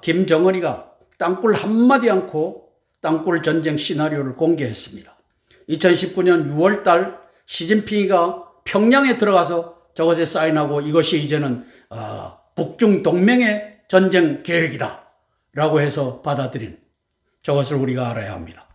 [SPEAKER 1] 김정은이가 땅굴 한마디 않고 땅굴 전쟁 시나리오를 공개했습니다. 2019년 6월 달 시진핑이가 평양에 들어가서 저것에 사인하고 이것이 이제는 북중 동맹의 전쟁 계획이다 라고 해서 받아들인 저것을 우리가 알아야 합니다.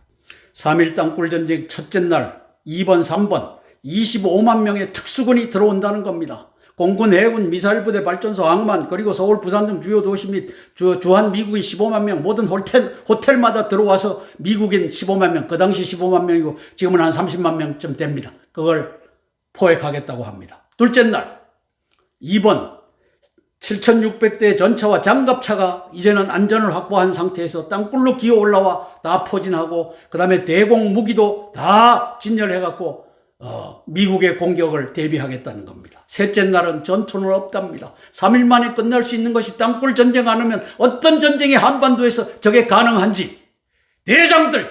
[SPEAKER 1] 3.1 땅굴 전쟁 첫째 날 2번, 3번 25만 명의 특수군이 들어온다는 겁니다. 공군, 해군, 미사일 부대, 발전소, 항만, 그리고 서울, 부산 등 주요 도시 및 주한 미국인 15만 명, 모든 호텔마다 들어와서 미국인 15만 명, 그 당시 15만 명이고 지금은 한 30만 명쯤 됩니다. 그걸 포획하겠다고 합니다. 둘째 날 2번 7,600대의 전차와 장갑차가 이제는 안전을 확보한 상태에서 땅굴로 기어 올라와 다 포진하고 그 다음에 대공 무기도 다 진열해갖고 미국의 공격을 대비하겠다는 겁니다. 셋째 날은 전투는 없답니다. 3일 만에 끝날 수 있는 것이 땅굴 전쟁 안 하면 어떤 전쟁이 한반도에서 저게 가능한지 대장들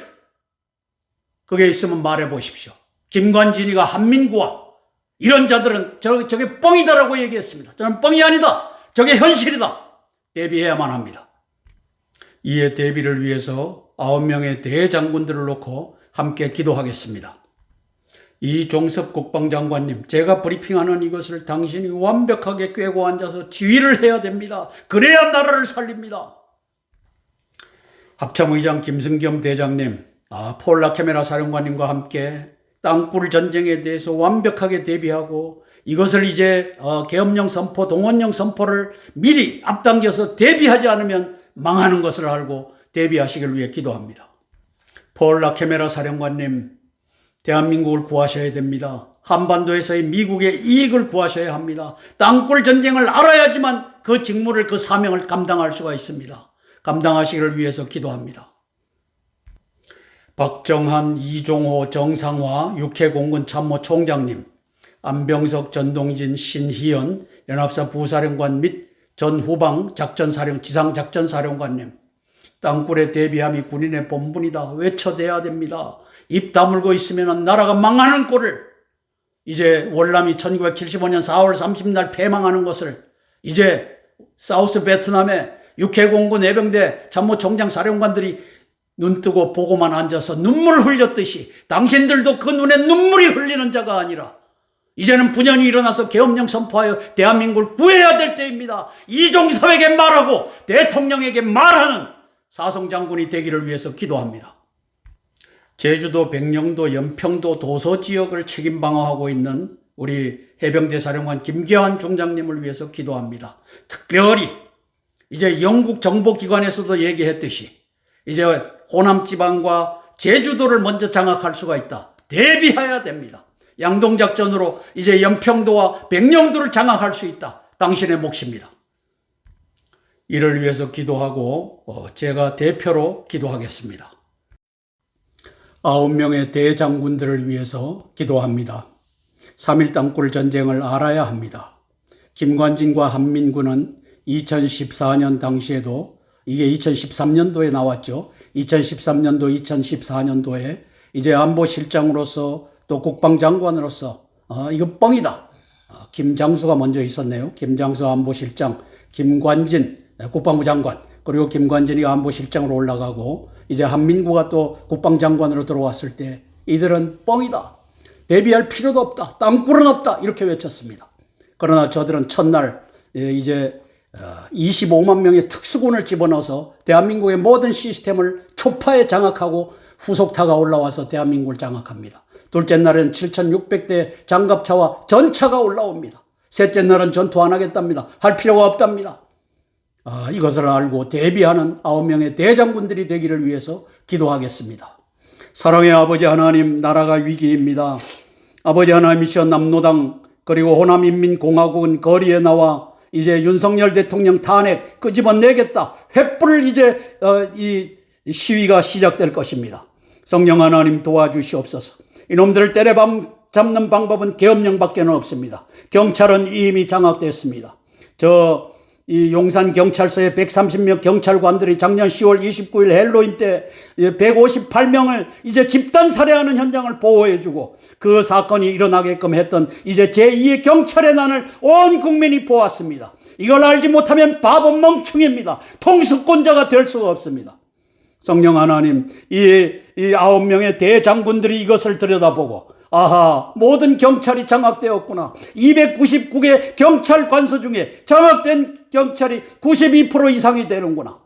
[SPEAKER 1] 그게 있으면 말해 보십시오. 김관진이가 한민구와 이런 자들은 저게 뻥이다라고 얘기했습니다. 저는 뻥이 아니다. 저게 현실이다. 대비해야만 합니다. 이에 대비를 위해서 9명의 대장군들을 놓고 함께 기도하겠습니다. 이종섭 국방장관님, 제가 브리핑하는 이것을 당신이 완벽하게 꿰고 앉아서 지휘를 해야 됩니다. 그래야 나라를 살립니다. 합참의장 김승겸 대장님, 폴라 카메라 사령관님과 함께 땅굴 전쟁에 대해서 완벽하게 대비하고 이것을 이제 계엄령 선포, 동원령 선포를 미리 앞당겨서 대비하지 않으면 망하는 것을 알고 대비하시길 위해 기도합니다. 폴라 카메라 사령관님, 대한민국을 구하셔야 됩니다. 한반도에서의 미국의 이익을 구하셔야 합니다. 땅굴 전쟁을 알아야지만 그 직무를, 그 사명을 감당할 수가 있습니다. 감당하시기를 위해서 기도합니다. 박정한, 이종호, 정상화, 육해공군 참모총장님, 안병석, 전동진, 신희연, 연합사 부사령관 및 전 후방 지상작전사령관님, 땅굴에 대비함이 군인의 본분이다. 외쳐대야 됩니다. 입 다물고 있으면 나라가 망하는 꼴을, 이제 월남이 1975년 4월 30일 패망하는 것을 이제 사우스 베트남의 육해공군 해병대 참모총장 사령관들이 눈뜨고 보고만 앉아서 눈물 흘렸듯이 당신들도 그 눈에 눈물이 흘리는 자가 아니라 이제는 분연히 일어나서 계엄령 선포하여 대한민국을 구해야 될 때입니다. 이종섭에게 말하고 대통령에게 말하는 사성장군이 되기를 위해서 기도합니다. 제주도, 백령도, 연평도, 도서 지역을 책임 방어하고 있는 우리 해병대 사령관 김계환 중장님을 위해서 기도합니다. 특별히 이제 영국 정보기관에서도 얘기했듯이 이제 호남 지방과 제주도를 먼저 장악할 수가 있다. 대비해야 됩니다. 양동작전으로 이제 연평도와 백령도를 장악할 수 있다. 당신의 몫입니다. 이를 위해서 기도하고 제가 대표로 기도하겠습니다. 9명의 대장군들을 위해서 기도합니다. 3.1 땅굴 전쟁을 알아야 합니다. 김관진과 한민구는 2014년 당시에도, 이게 2013년도에 나왔죠. 2013년도, 2014년도에 이제 안보실장으로서 또 국방장관으로서 이거 뻥이다. 김장수가 먼저 있었네요. 김장수 안보실장, 김관진 국방부 장관, 그리고 김관진이 안보실장으로 올라가고 이제 한민구가 또 국방장관으로 들어왔을 때 이들은 뻥이다. 대비할 필요도 없다. 땅굴은 없다. 이렇게 외쳤습니다. 그러나 저들은 첫날 이제 25만 명의 특수군을 집어넣어서 대한민국의 모든 시스템을 초파에 장악하고 후속타가 올라와서 대한민국을 장악합니다. 둘째 날은 7,600대 장갑차와 전차가 올라옵니다. 셋째 날은 전투 안 하겠답니다. 할 필요가 없답니다. 이것을 알고 대비하는 9명의 대장군들이 되기를 위해서 기도하겠습니다. 사랑의 아버지 하나님, 나라가 위기입니다. 아버지 하나님이시여, 남로당 그리고 호남인민공화국은 거리에 나와 이제 윤석열 대통령 탄핵 끄집어내겠다. 횃불을 이제 이 시위가 시작될 것입니다. 성령 하나님 도와주시옵소서. 이놈들을 때려잡는 방법은 계엄령밖에는 없습니다. 경찰은 이미 장악됐습니다. 이 용산 경찰서에 130명 경찰관들이 작년 10월 29일 헬로윈 때 158명을 이제 집단 살해하는 현장을 보호해주고 그 사건이 일어나게끔 했던 이제 제2의 경찰의 난을 온 국민이 보았습니다. 이걸 알지 못하면 바보 멍충입니다. 통수권자가 될 수가 없습니다. 성령 하나님, 이 9명의 대장군들이 이것을 들여다보고 모든 경찰이 장악되었구나. 299개 경찰 관서 중에 장악된 경찰이 92% 이상이 되는구나.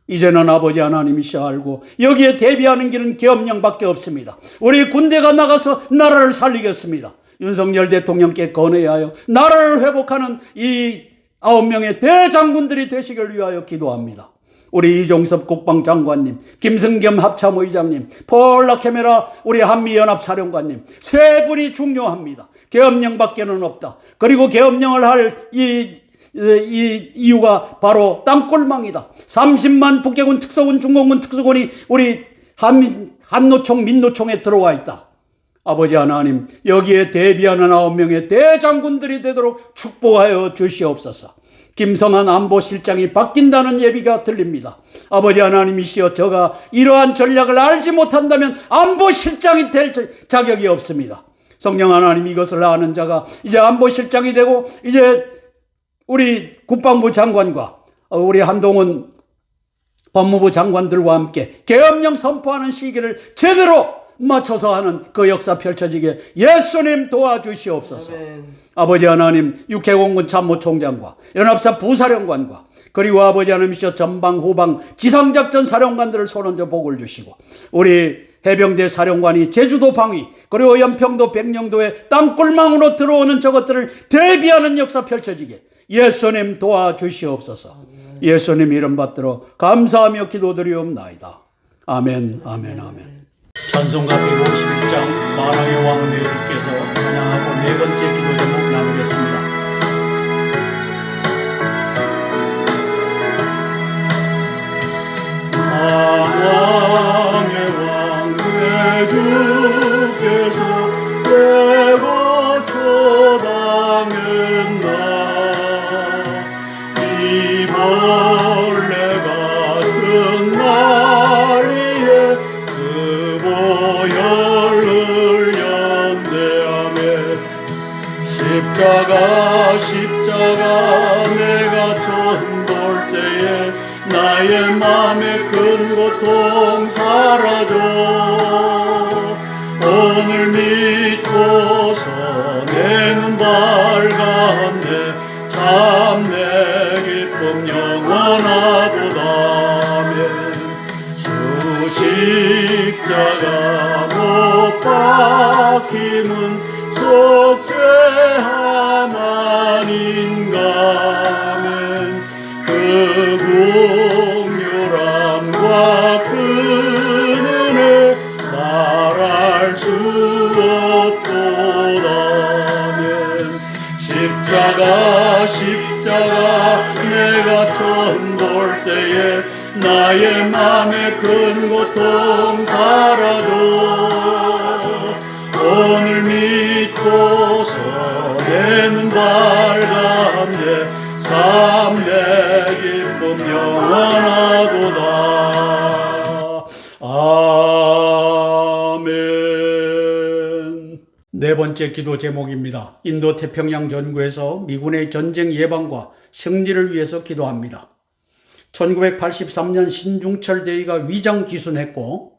[SPEAKER 1] 이제는 아버지 하나님이시여 알고 여기에 대비하는 길은 계엄령밖에 없습니다. 우리 군대가 나가서 나라를 살리겠습니다. 윤석열 대통령께 건해야 하여 나라를 회복하는 이 9명의 대장군들이 되시길 위하여 기도합니다. 우리 이종섭 국방장관님, 김승겸 합참의장님, 폴라 카메라 우리 한미연합사령관님, 세 분이 중요합니다. 계엄령밖에는 없다. 그리고 계엄령을 할 이 이유가 바로 땅굴망이다. 30만 북계군 특수군, 중공군 특수군이 우리 한노총, 민노총에 들어와 있다. 아버지 하나님, 여기에 대비하는 9명의 대장군들이 되도록 축복하여 주시옵소서. 김성한 안보실장이 바뀐다는 예비가 들립니다. 아버지 하나님이시여, 저가 이러한 전략을 알지 못한다면 안보실장이 될 자격이 없습니다. 성령 하나님, 이것을 아는 자가 이제 안보실장이 되고 이제 우리 국방부 장관과 우리 한동훈 법무부 장관들과 함께 계엄령 선포하는 시기를 제대로 맞춰서 하는 그 역사 펼쳐지게 예수님 도와주시옵소서.
[SPEAKER 3] 아멘.
[SPEAKER 1] 아버지 하나님, 육해공군 참모총장과 연합사 부사령관과 그리고 아버지 하나님이시여 전방 후방 지상작전 사령관들을 손얹어 복을 주시고 우리 해병대 사령관이 제주도 방위 그리고 연평도 백령도에 땅굴망으로 들어오는 저것들을 대비하는 역사 펼쳐지게 예수님 도와주시옵소서. 예수님 이름 받들어 감사하며 기도드리옵나이다. 아멘, 아멘, 아멘. 찬송가 151장 만왕의 왕 내 주께서 찬양하고 네 번째 기도 제목 나누겠습니다.
[SPEAKER 2] 만왕의 왕 내 주께서 대고 쳐당했나 이 벌레 같은 나리에 그 보혈을 연대하며 십자가 내가 처음 볼 때에 나의 맘에 큰 고통 사라져 오늘 믿고서 내 눈 밝았네 참 내 기쁨 영원하도다 아멘. 주 십자가 못 박힘은 속죄함 아닌가 아멘. 그 공률함과 그 은혜 말할 수 없도다 아멘. 십자가 내가 처음 볼 때에 나의 맘에 큰 고통 사라져 오늘 믿고서 내 눈 밝았네 참 내 기쁨 영원하도다 아멘.
[SPEAKER 1] 네 번째 기도 제목입니다. 인도 태평양 전구에서 미군의 전쟁 예방과 승리를 위해서 기도합니다. 1983년 신중철 대위가 위장 기순했고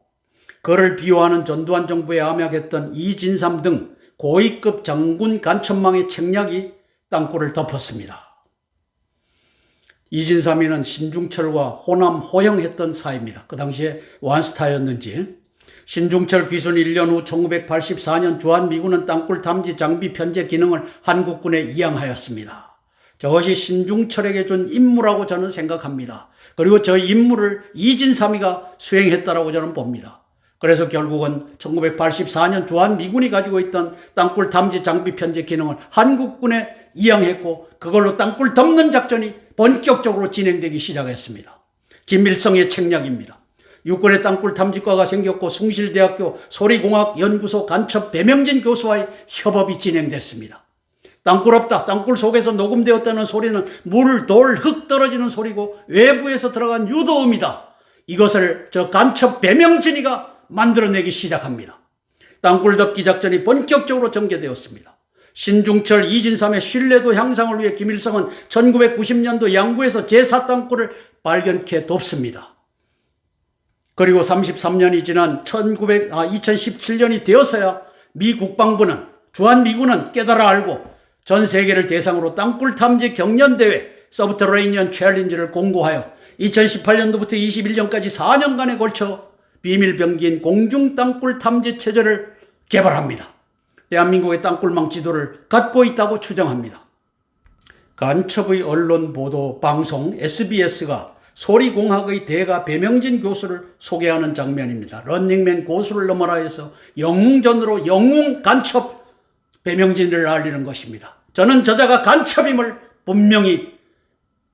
[SPEAKER 1] 그를 비호하는 전두환 정부에 암약했던 이진삼 등 고위급 장군 간첩망의 책략이 땅굴을 덮었습니다. 이진삼이는 신중철과 호남 호영했던 사이입니다. 그 당시에 완스타였는지. 신중철 귀순 1년 후 1984년 주한미군은 땅굴 탐지 장비 편제 기능을 한국군에 이양하였습니다. 저것이 신중철에게 준 임무라고 저는 생각합니다. 그리고 저 임무를 이진삼이가 수행했다라고 저는 봅니다. 그래서 결국은 1984년 주한미군이 가지고 있던 땅굴 탐지 장비 편제 기능을 한국군에 이양했고 그걸로 땅굴 덮는 작전이 본격적으로 진행되기 시작했습니다. 김일성의 책략입니다. 육군의 땅굴 탐지과가 생겼고 숭실대학교 소리공학연구소 간첩 배명진 교수와의 협업이 진행됐습니다. 땅굴 없다, 땅굴 속에서 녹음되었다는 소리는 물, 돌, 흙 떨어지는 소리고 외부에서 들어간 유도음이다. 이것을 저 간첩 배명진이가 만들어내기 시작합니다. 땅굴 덮기 작전이 본격적으로 전개되었습니다. 신중철, 이진삼의 신뢰도 향상을 위해 김일성은 1990년도 양구에서 제4땅굴을 발견케 돕습니다. 그리고 33년이 지난 2017년이 되어서야 미 국방부는 주한미군은 깨달아 알고 전 세계를 대상으로 땅굴 탐지 경연대회 서브터레이니언 챌린지를 공고하여 2018년도부터 21년까지 4년간에 걸쳐 비밀병기인 공중 땅굴 탐지 체제를 개발합니다. 대한민국의 땅굴망 지도를 갖고 있다고 추정합니다. 간첩의 언론 보도 방송 SBS가 소리공학의 대가 배명진 교수를 소개하는 장면입니다. 런닝맨 고수를 넘어라 해서 영웅전으로 영웅 간첩 배명진을 알리는 것입니다. 저는 저자가 간첩임을 분명히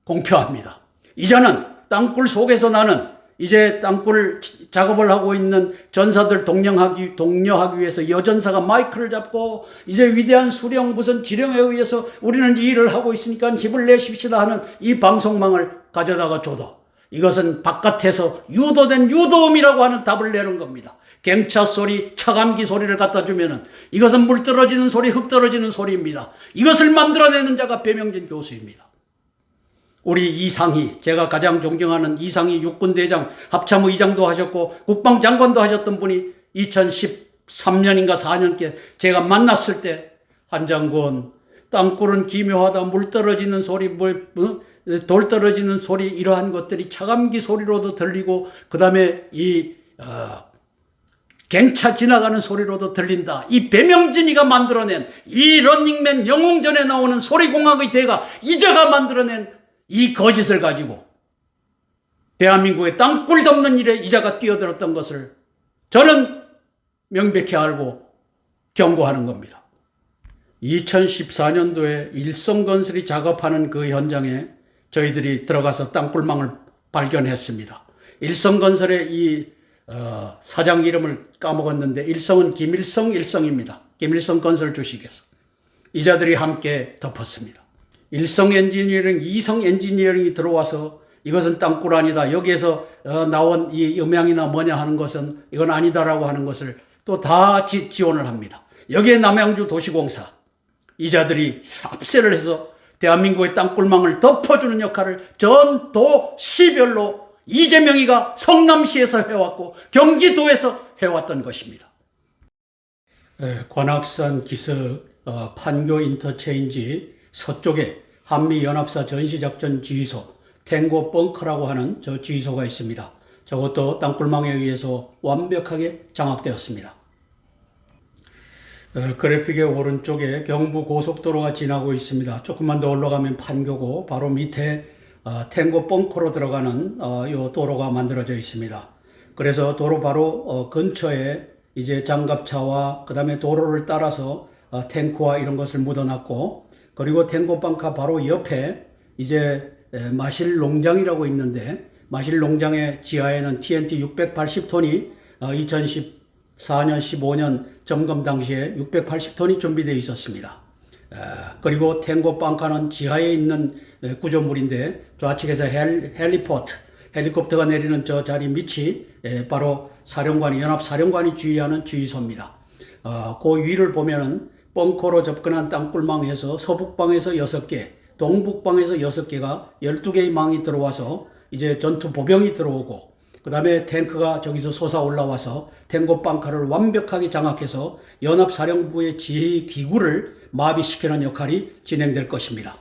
[SPEAKER 1] 공표합니다. 이제는 땅굴 속에서 나는 이제 땅굴 작업을 하고 있는 전사들 독려하기 위해서 여전사가 마이크를 잡고 이제 위대한 수령 무슨 지령에 의해서 우리는 이 일을 하고 있으니까 힘을 내십시다 하는 이 방송망을 가져다가 줘도 이것은 바깥에서 유도된 유도음이라고 하는 답을 내는 겁니다. 갱차 소리, 차감기 소리를 갖다 주면은 이것은 물 떨어지는 소리, 흙 떨어지는 소리입니다. 이것을 만들어내는 자가 배명진 교수입니다. 우리 이상희, 제가 가장 존경하는 이상희 육군대장, 합참의장도 하셨고 국방장관도 하셨던 분이 2013년인가 4년께 제가 만났을 때 한 장군, 땅굴은 기묘하다. 물 떨어지는 소리, 돌 떨어지는 소리, 이러한 것들이 차감기 소리로도 들리고 그 다음에 갱차 지나가는 소리로도 들린다. 이 배명진이가 만들어낸 이 런닝맨 영웅전에 나오는 소리공학의 대가 이자가 만들어낸 이 거짓을 가지고 대한민국의 땅굴 덮는 일에 이자가 뛰어들었던 것을 저는 명백히 알고 경고하는 겁니다. 2014년도에 일성건설이 작업하는 그 현장에 저희들이 들어가서 땅굴망을 발견했습니다. 일성건설의 이 사장 이름을 까먹었는데 일성은 김일성 일성입니다. 김일성 건설 주식에서 이자들이 함께 덮었습니다. 일성 엔지니어링, 이성 엔지니어링이 들어와서 이것은 땅굴 아니다. 여기에서 나온 이 음향이나 뭐냐 하는 것은 이건 아니다라고 하는 것을 또 다 지원을 합니다. 여기에 남양주 도시공사 이자들이 합세를 해서 대한민국의 땅굴망을 덮어주는 역할을 전 도시별로 이재명이가 성남시에서 해왔고 경기도에서 해왔던 것입니다. 관악산 기슭 판교 인터체인지 서쪽에 한미연합사 전시작전 지휘소 탱고 벙커라고 하는 저 지휘소가 있습니다. 저것도 땅굴망에 의해서 완벽하게 장악되었습니다. 그래픽의 오른쪽에 경부 고속도로가 지나고 있습니다. 조금만 더 올라가면 판교고 바로 밑에 탱고 벙커로 들어가는 요 도로가 만들어져 있습니다. 그래서 도로 바로 근처에 이제 장갑차와 그 다음에 도로를 따라서 탱크와 이런 것을 묻어놨고, 그리고 탱고 벙커 바로 옆에 이제 마실 농장이라고 있는데, 마실 농장의 지하에는 TNT 680톤이 2014년 15년 점검 당시에 680톤이 준비되어 있었습니다. 그리고 탱고 벙커는 지하에 있는 구조물인데 좌측에서 헬리포트, 헬리콥터가 내리는 저 자리 밑이 바로 사령관이, 연합사령관이 주의하는 주의소입니다. 그 위를 보면은 벙커로 접근한 땅굴망에서 서북방에서 6개, 동북방에서 6개가 12개의 망이 들어와서 이제 전투 보병이 들어오고, 그 다음에 탱크가 저기서 솟아 올라와서 탱고 벙커를 완벽하게 장악해서 연합사령부의 지휘 기구를 마비시키는 역할이 진행될 것입니다.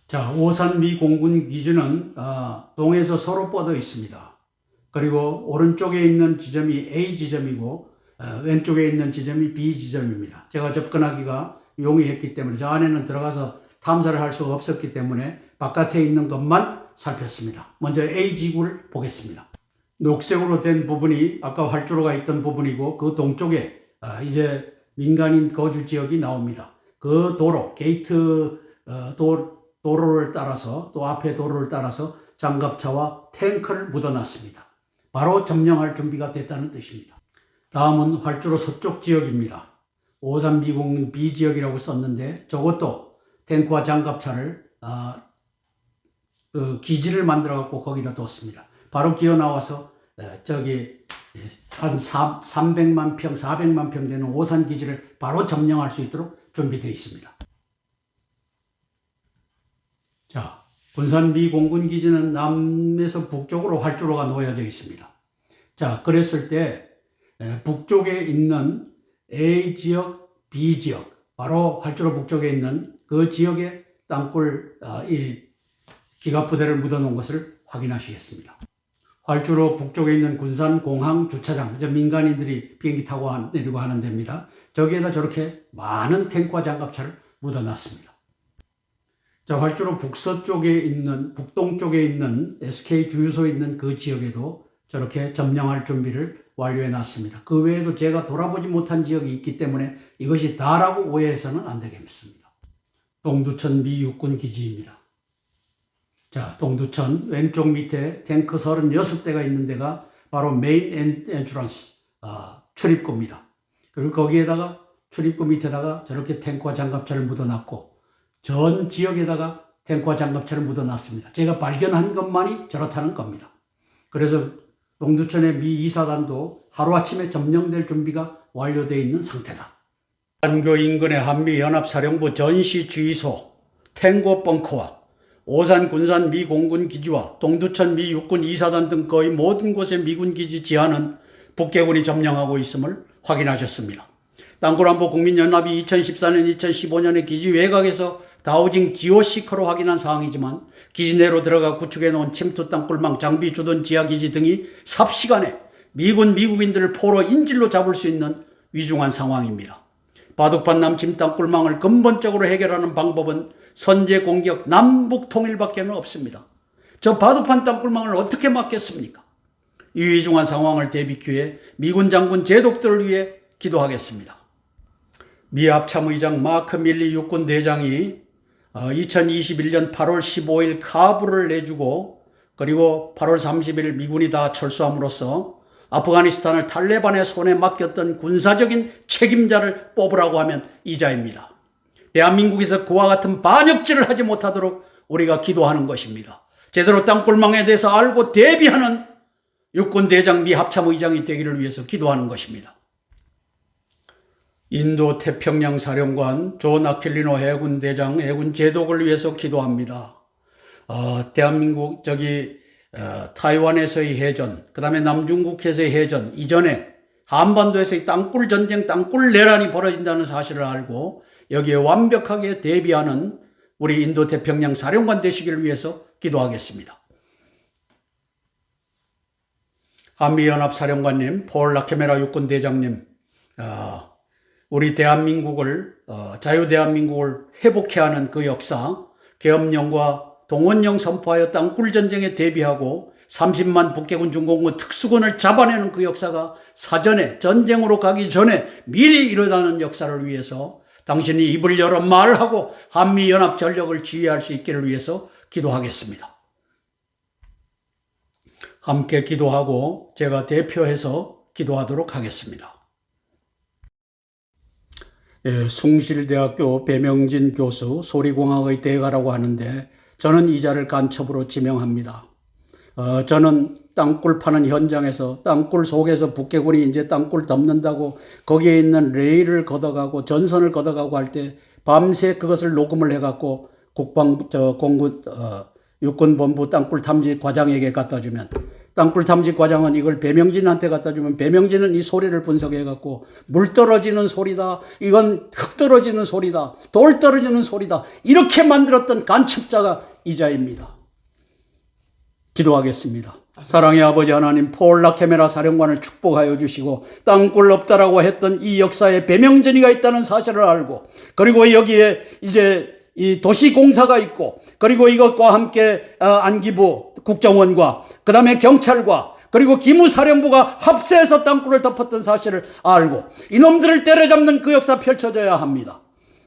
[SPEAKER 1] 자, 오산미 공군 기지는 동에서 서로 뻗어 있습니다. 그리고 오른쪽에 있는 지점이 A 지점이고 왼쪽에 있는 지점이 B 지점입니다. 제가 접근하기가 용이했기 때문에 저 안에는 들어가서 탐사를 할 수가 없었기 때문에 바깥에 있는 것만 살폈습니다. 먼저 A 지구를 보겠습니다. 녹색으로 된 부분이 아까 활주로가 있던 부분이고, 그 동쪽에 이제 민간인 거주 지역이 나옵니다. 그 도로, 게이트 도로를 따라서, 또 앞에 도로를 따라서 장갑차와 탱크를 묻어놨습니다. 바로 점령할 준비가 됐다는 뜻입니다. 다음은 활주로 서쪽 지역입니다. 오산미공 B 지역이라고 썼는데 저것도 탱크와 장갑차를 그 기지를 만들어 갖고 거기다 뒀습니다. 바로 기어 나와서 저기 한 300만 평, 400만 평 되는 오산 기지를 바로 점령할 수 있도록 준비되어 있습니다. 자, 군산 미 공군 기지는 남에서 북쪽으로 활주로가 놓여져 있습니다. 자, 그랬을 때 북쪽에 있는 A 지역, B 지역, 바로 활주로 북쪽에 있는 그 지역에 땅굴 이 기갑부대를 묻어놓은 것을 확인하시겠습니다. 활주로 북쪽에 있는 군산 공항 주차장, 민간인들이 비행기 타고 내리고 하는 데입니다. 저기에다 저렇게 많은 탱크와 장갑차를 묻어놨습니다. 자, 활주로 북서쪽에 있는, 북동쪽에 있는 SK 주유소 있는 그 지역에도 저렇게 점령할 준비를 완료해 놨습니다. 그 외에도 제가 돌아보지 못한 지역이 있기 때문에 이것이 다라고 오해해서는 안 되겠습니다. 동두천 미 육군 기지입니다. 자, 동두천 왼쪽 밑에 탱크 36대가 있는 데가 바로 메인 엔트런스, 출입구입니다. 그리고 거기에다가 출입구 밑에다가 저렇게 탱크와 장갑차를 묻어놨고, 전 지역에다가 탱크와 장갑차를 묻어놨습니다. 제가 발견한 것만이 저렇다는 겁니다. 그래서 동두천의 미 2사단도 하루아침에 점령될 준비가 완료되어 있는 상태다. 판교 인근의 한미연합사령부 전시주의소, 탱고 벙커와 오산 군산 미 공군 기지와 동두천 미 육군 이사단 등 거의 모든 곳의 미군 기지 지하는 북계군이 점령하고 있음을 확인하셨습니다. 땅굴안보 국민연합이 2014년, 2015년에 기지 외곽에서 다우징 지오시커로 확인한 사항이지만 기지 내로 들어가 구축해 놓은 침투 땅굴망, 장비 주둔 지하기지 등이 삽시간에 미국인들을 포로 인질로 잡을 수 있는 위중한 상황입니다. 바둑판 남침 땅굴망을 근본적으로 해결하는 방법은 선제 공격 남북 통일밖에 없습니다. 저 바둑판 땅굴망을 어떻게 막겠습니까? 이 위중한 상황을 대비키에 미군 장군 제독들을 위해 기도하겠습니다. 미 합참의장 마크 밀리 육군 대장이 2021년 8월 15일 카불을 내주고 그리고 8월 30일 미군이 다 철수함으로써 아프가니스탄을 탈레반의 손에 맡겼던 군사적인 책임자를 뽑으라고 하면 이자입니다. 대한민국에서 그와 같은 반역질을 하지 못하도록 우리가 기도하는 것입니다. 제대로 땅굴망에 대해서 알고 대비하는 육군대장 미 합참의장이 되기를 위해서 기도하는 것입니다. 인도 태평양 사령관 존 아킬리노 해군대장 해군 제독을 위해서 기도합니다. 대한민국 타이완에서의 해전, 그 다음에 남중국해에서의 해전, 이전에 한반도에서의 땅굴 전쟁, 땅굴 내란이 벌어진다는 사실을 알고 여기에 완벽하게 대비하는 우리 인도 태평양 사령관 되시기를 위해서 기도하겠습니다. 한미연합 사령관님, 폴 라케메라 육군대장님, 우리 대한민국을 자유대한민국을 회복해 하는 그 역사, 계엄령과 동원령 선포하여 땅굴 전쟁에 대비하고 30만 북계군 중공군 특수군을 잡아내는 그 역사가 사전에 전쟁으로 가기 전에 미리 일어나는 역사를 위해서 당신이 입을 열어 말하고 한미연합 전력을 지휘할 수 있기를 위해서 기도하겠습니다. 함께 기도하고 제가 대표해서 기도하도록 하겠습니다. 숭실대학교 배명진 교수, 소리공학의 대가라고 하는데 저는 이 자를 간첩으로 지명합니다. 저는 땅굴 파는 현장에서 땅굴 속에서 북계군이 이제 땅굴 덮는다고 거기에 있는 레일을 걷어가고 전선을 걷어가고 할 때 밤새 그것을 녹음을 해갖고 육군본부 땅굴 탐지 과장에게 갖다 주면 땅굴 탐지 과장은 이걸 배명진한테 갖다 주면 배명진은 이 소리를 분석해갖고 물 떨어지는 소리다, 이건 흙 떨어지는 소리다, 돌 떨어지는 소리다, 이렇게 만들었던 간첩자가 이자입니다. 기도하겠습니다. 사랑의 아버지 하나님, 폴 라케메라 사령관을 축복하여 주시고 땅굴 없다라고 했던 이 역사에 배명진이가 있다는 사실을 알고 그리고 여기에 이제 이 도시공사가 있고 그리고 이것과 함께 안기부 국정원과 그 다음에 경찰과 그리고 기무사령부가 합세해서 땅굴을 덮었던 사실을 알고 이놈들을 때려잡는 그 역사 펼쳐져야 합니다.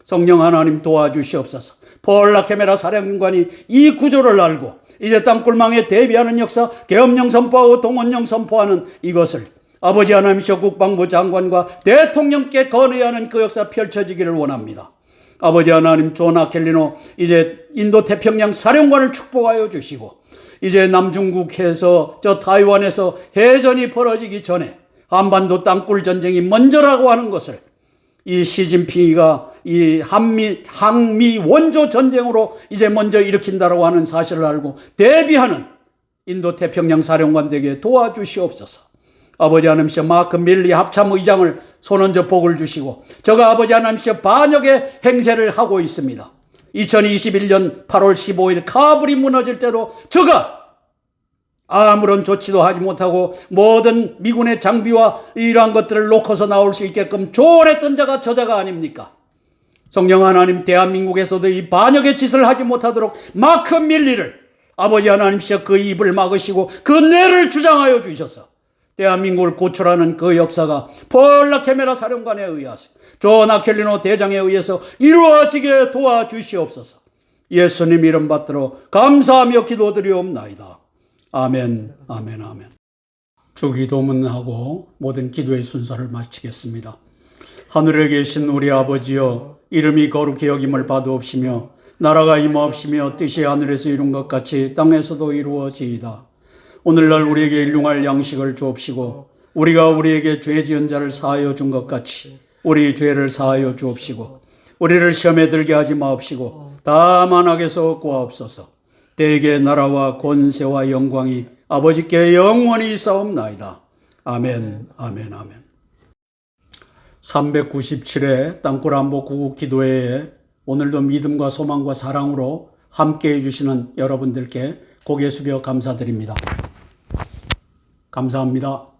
[SPEAKER 1] 성령 하나님 도와주시옵소서. 폴 라케메라 사령관이 이 구조를 알고 이제 땅굴망에 대비하는 역사, 계엄령 선포하고 동원령 선포하는 이것을 아버지 하나님이시여 국방부 장관과 대통령께 건의해야 하는 그 역사 펼쳐지기를 원합니다. 아버지 하나님, 존 아켈리노 이제 인도 태평양 사령관을 축복하여 주시고 이제 남중국해에서 저 타이완에서 해전이 벌어지기 전에 한반도 땅굴 전쟁이 먼저라고 하는 것을 이 시진핑이가 이 항미 원조 전쟁으로 이제 먼저 일으킨다라고 하는 사실을 알고 대비하는 인도 태평양 사령관에게 도와주시옵소서. 아버지 하나님이시여 마크 밀리 합참의장을 손얹어 복을 주시고 저가 아버지 하나님이시여 반역의 행세를 하고 있습니다. 2021년 8월 15일 카불이 무너질 때도 저가 아무런 조치도 하지 못하고 모든 미군의 장비와 이러한 것들을 놓고서 나올 수 있게끔 조언했던 자가 저자가 아닙니까? 성령 하나님, 대한민국에서도 이 반역의 짓을 하지 못하도록 마크 밀리를 아버지 하나님이시여 그 입을 막으시고 그 뇌를 주장하여 주셔서 대한민국을 구출하는 그 역사가 폴 라케메라 사령관에 의해서 존 아켈리노 대장에 의해서 이루어지게 도와주시옵소서. 예수님 이름 받들어 감사하며 기도드리옵나이다. 아멘, 아멘, 아멘. 주기도문하고 모든 기도의 순서를 마치겠습니다. 하늘에 계신 우리 아버지여, 이름이 거룩히 여김을 받으옵시며 나라가 임하옵시며 뜻이 하늘에서 이룬 것 같이 땅에서도 이루어지이다. 오늘날 우리에게 일용할 양식을 주옵시고 우리가 우리에게 죄 지은 자를 사하여 준 것 같이 우리 죄를 사하여 주옵시고 우리를 시험에 들게 하지 마옵시고 다만 악에서 구하옵소서. 대개 나라와 권세와 영광이 아버지께 영원히 있사옵나이다. 아멘, 아멘, 아멘. 397회 땅굴 안보 구국 기도회에 오늘도 믿음과 소망과 사랑으로 함께 해주시는 여러분들께 고개 숙여 감사드립니다. 감사합니다.